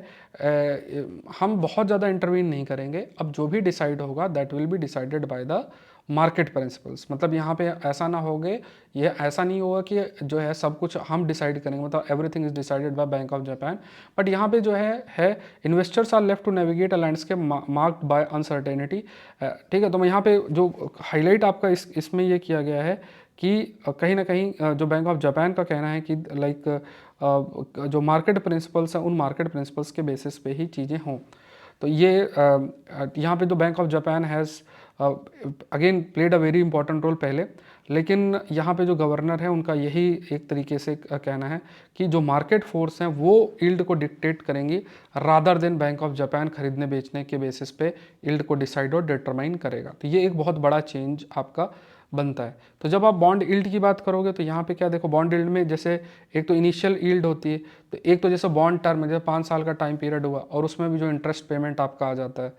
हम बहुत ज़्यादा इंटरवीन नहीं करेंगे, अब जो भी डिसाइड होगा that will be decided by the market principles. मतलब यहाँ पे ऐसा ना होगे, ये ऐसा नहीं होगा कि जो है सब कुछ हम डिसाइड करेंगे, मतलब everything is decided by Bank of Japan. But यहाँ पे जो है investors are left to navigate a landscape marked by uncertainty. ठीक है, तो यहाँ पे जो हाईलाइट आपका इसमें ये किया गया है कि कहीं ना कहीं जो बैंक ऑफ जापान का कहना है कि लाइक जो मार्केट प्रिंसिपल्स हैं उन मार्केट प्रिंसिपल्स के बेसिस पे ही चीज़ें हों। तो ये यहाँ पे जो Bank of Japan has again played a very important role पहले, लेकिन यहाँ पे जो गवर्नर है उनका यही एक तरीके से कहना है कि जो मार्केट फोर्स हैं वो यील्ड को डिक्टेट करेंगी rather than bank of Japan खरीदने बेचने के बेसिस पे यील्ड को डिसाइड और डिटरमाइन करेगा। तो ये एक बहुत बड़ा चेंज आपका बनता है। तो जब आप बॉन्ड यील्ड की बात करोगे तो यहाँ पे क्या देखो, बॉन्ड यील्ड में जैसे एक तो इनिशियल यील्ड होती है, तो एक तो जैसे बॉन्ड टर्म जैसे 5 साल का टाइम पीरियड हुआ और उसमें भी जो इंटरेस्ट पेमेंट आपका आ जाता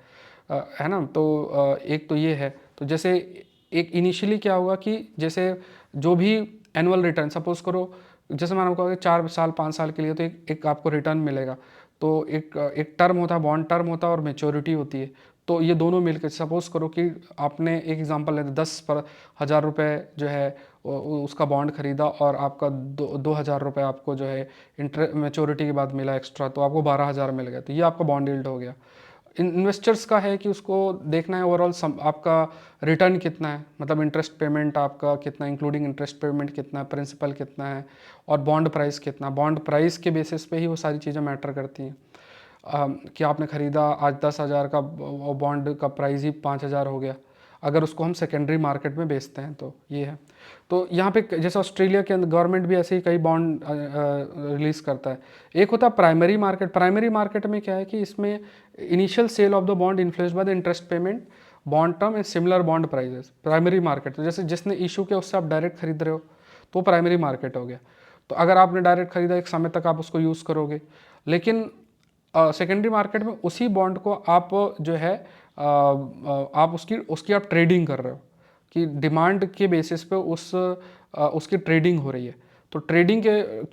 है ना। तो एक तो ये है। तो जैसे एक इनिशियली क्या होगा कि जैसे जो भी एनुअल रिटर्न सपोज करो, जैसे मैंने आपको कहा 4 साल 5 साल के लिए तो एक आपको रिटर्न मिलेगा। तो एक टर्म होता है, बॉन्ड टर्म होता है और मेच्योरिटी होती है। तो ये दोनों मिलकर सपोज करो कि आपने एक एग्जांपल लेते 10,000 रुपये जो है उसका बॉन्ड खरीदा और आपका 2,000 रुपये आपको जो है मेच्योरिटी के बाद मिला एक्स्ट्रा, तो आपको 12,000 मिल गया। तो ये आपका बॉन्ड यील्ड हो गया। इन्वेस्टर्स का है कि उसको देखना है ओवरऑल आपका रिटर्न कितना है, मतलब इंटरेस्ट पेमेंट आपका कितना, इंक्लूडिंग इंटरेस्ट पेमेंट कितना, प्रिंसिपल कितना है और बॉन्ड प्राइस कितना। बॉन्ड प्राइस के बेसिस पे ही वो सारी चीज़ें मैटर करती हैं। कि आपने ख़रीदा आज 10,000 का बॉन्ड का प्राइस ही 5,000 हो गया, अगर उसको हम सेकेंडरी मार्केट में बेचते हैं तो ये है। तो यहाँ पे जैसे ऑस्ट्रेलिया के अंदर गवर्नमेंट भी ऐसे ही कई बॉन्ड रिलीज़ करता है। एक होता है प्राइमरी मार्केट। प्राइमरी मार्केट में क्या है कि इसमें initial sale of the bond influenced by the interest payment, bond term and similar bond prices. Primary market तो जैसे जिसने इशू किया उससे आप डायरेक्ट खरीद रहे हो तो प्राइमरी मार्केट हो गया। तो अगर आपने डायरेक्ट खरीदा एक समय तक आप उसको यूज़ करोगे, लेकिन सेकेंडरी मार्केट में उसी बॉन्ड को आप जो है आप उसकी आप ट्रेडिंग कर रहे हो कि डिमांड के बेसिस पे उसकी ट्रेडिंग हो रही है। तो ट्रेडिंग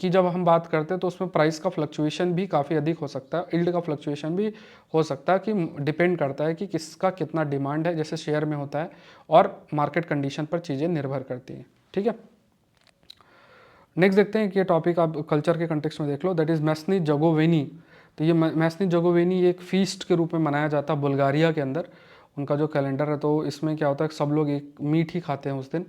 की जब हम बात करते हैं तो उसमें प्राइस का फ्लक्चुएशन भी काफ़ी अधिक हो सकता है, यील्ड का फ्लक्चुएशन भी हो सकता है, कि डिपेंड करता है कि किसका कितना डिमांड है, जैसे शेयर में होता है, और मार्केट कंडीशन पर चीज़ें निर्भर करती हैं। ठीक है, नेक्स्ट देखते हैं कि ये टॉपिक आप कल्चर के कंटेक्स्ट में देख लो, दैट इज़ मैस्नी जगोवेनी। तो ये मैस्नी जगोवेनी एक फीस्ट के रूप में मनाया जाता है बुल्गारिया के अंदर, उनका जो कैलेंडर है। तो इसमें क्या होता है, सब लोग एक मीट ही खाते हैं उस दिन,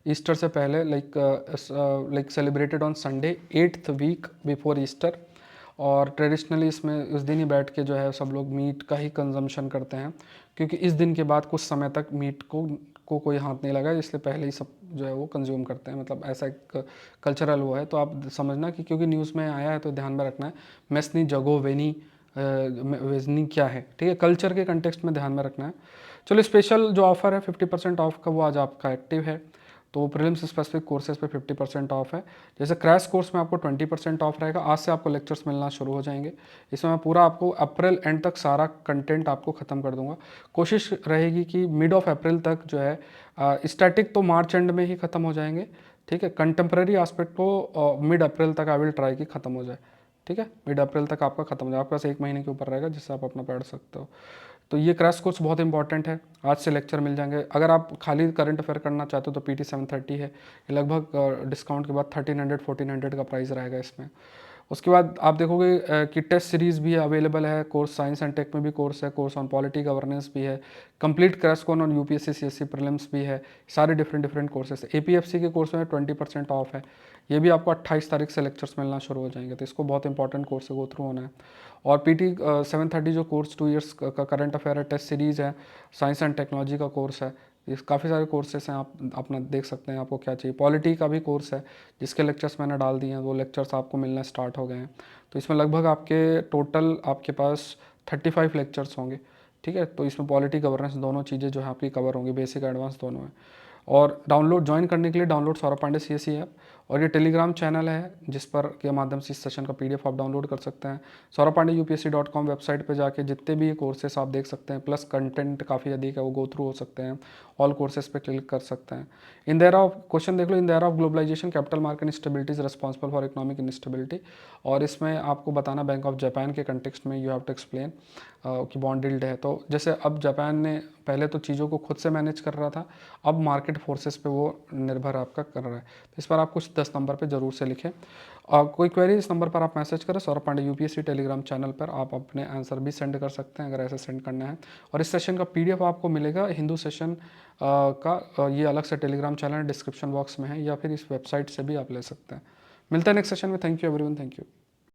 ईस्टर से पहले, like celebrated on Sunday 8th week before Easter. और ट्रेडिशनली इसमें उस दिन ही बैठ के जो है सब लोग मीट का ही कंजम्पशन करते हैं, क्योंकि इस दिन के बाद कुछ समय तक मीट को कोई हाथ नहीं लगा, इसलिए पहले ही सब जो है वो कंज्यूम करते हैं। मतलब ऐसा एक कल्चरल वो है। तो आप समझना कि क्योंकि न्यूज़ में आया है तो ध्यान में रखना है मैस्नी जगोवेनी वेजनी क्या है। ठीक है, कल्चर के कंटेक्स्ट में ध्यान में रखना है। चलो, स्पेशल जो ऑफर है 50% ऑफ का वो आज आपका एक्टिव है। तो प्रीलिम्स स्पेसिफिक कोर्सेज पे 50% ऑफ है। जैसे क्रैश कोर्स में आपको 20% ऑफ रहेगा। आज से आपको लेक्चर्स मिलना शुरू हो जाएंगे। इसमें मैं पूरा आपको अप्रैल एंड तक सारा कंटेंट आपको ख़त्म कर दूंगा। कोशिश रहेगी कि मिड ऑफ अप्रैल तक जो है, स्टैटिक तो मार्च एंड में ही ख़त्म हो जाएंगे। ठीक है, कंटेम्प्रेरी एस्पेक्ट को मिड अप्रैल तक आई विल ट्राई कि ख़त्म हो जाए। ठीक है, मिड अप्रैल तक आपका ख़त्म हो जाए, आपके पास 1 महीने के ऊपर रहेगा जिससे आप अपना पढ़ सकते हो। तो ये क्रैश कोर्स बहुत इंपॉर्टेंट है। आज से लेक्चर मिल जाएंगे। अगर आप खाली करंट अफेयर करना चाहते हो तो PT 730 है, ये लगभग डिस्काउंट के बाद 1300 1400 का प्राइस रहेगा इसमें। उसके बाद आप देखोगे कि टेस्ट सीरीज़ भी अवेलेबल है, कोर्स साइंस एंड टेक में भी कोर्स है, कोर्स ऑन पॉलिटी गवर्नेंस भी है, complete crash course on UPSC CSC prelims भी है, सारे डिफरेंट डिफरेंट कोर्सेस। एपीएफसी के कोर्स में 20% ऑफ है, ये भी आपको 28 तारीख से लेक्चर्स मिलना शुरू हो जाएंगे, तो इसको बहुत इंपॉर्टेंट कोर्स से गो थ्रू होना है। और पीटी 730 जो कोर्स 2 इयर्स का करंट अफेयर है, टेस्ट सीरीज़ है, साइंस एंड टेक्नोलॉजी का कोर्स है, ये काफ़ी सारे कोर्सेस हैं, आप अपना देख सकते हैं आपको क्या चाहिए। पॉलिटी का भी कोर्स है जिसके लेक्चर्स मैंने डाल दिए हैं, वो लेक्चर्स आपको मिलना स्टार्ट हो गए हैं। तो इसमें लगभग आपके टोटल आपके पास 35 लेक्चर्स होंगे, ठीक है। तो इसमें पॉलिटी गवर्नेंस दोनों चीज़ें जो है आपकी कवर होंगी, बेसिक एडवांस दोनों है। और डाउनलोड ज्वाइन करने के लिए download Saurabh Pandey CSE app, और ये टेलीग्राम चैनल है जिस पर के माध्यम से इस सेशन का PDF आप डाउनलोड कर सकते हैं। सौरभ पांडे UPSC.com वेबसाइट पे जाके जितने भी कोर्सेस आप देख सकते हैं, प्लस कंटेंट काफ़ी अधिक है, वो गो थ्रू हो सकते हैं, ऑल कोर्सेज पे क्लिक कर सकते हैं। In the era of question देख लो, in the era of globalisation capital market instability is responsible for economic instability, और इसमें आपको बताना बैंक ऑफ जापान के कंटेक्स्ट में यू हैव टू एक्सप्लेन कि बॉन्ड डील्ड है। तो जैसे अब जापान ने पहले तो चीज़ों को खुद से मैनेज कर रहा था, अब मार्केट फोर्सेस पे वो निर्भर आपका कर रहा है। तो इस पर आप कुछ 10 नंबर पे ज़रूर से लिखें। कोई क्वेरी इस नंबर पर आप मैसेज करें, Saurabh Pandey UPSC Telegram channel पर आप अपने आंसर भी सेंड कर सकते हैं अगर ऐसे सेंड करना है। और इस सेशन का PDF आपको मिलेगा हिंदू सेशन का, ये अलग से टेलीग्राम चैनल डिस्क्रिप्शन बॉक्स में है, या फिर इस वेबसाइट से भी आप ले सकते हैं। मिलते हैं नेक्स्ट सेशन में। Thank you everyone, thank you.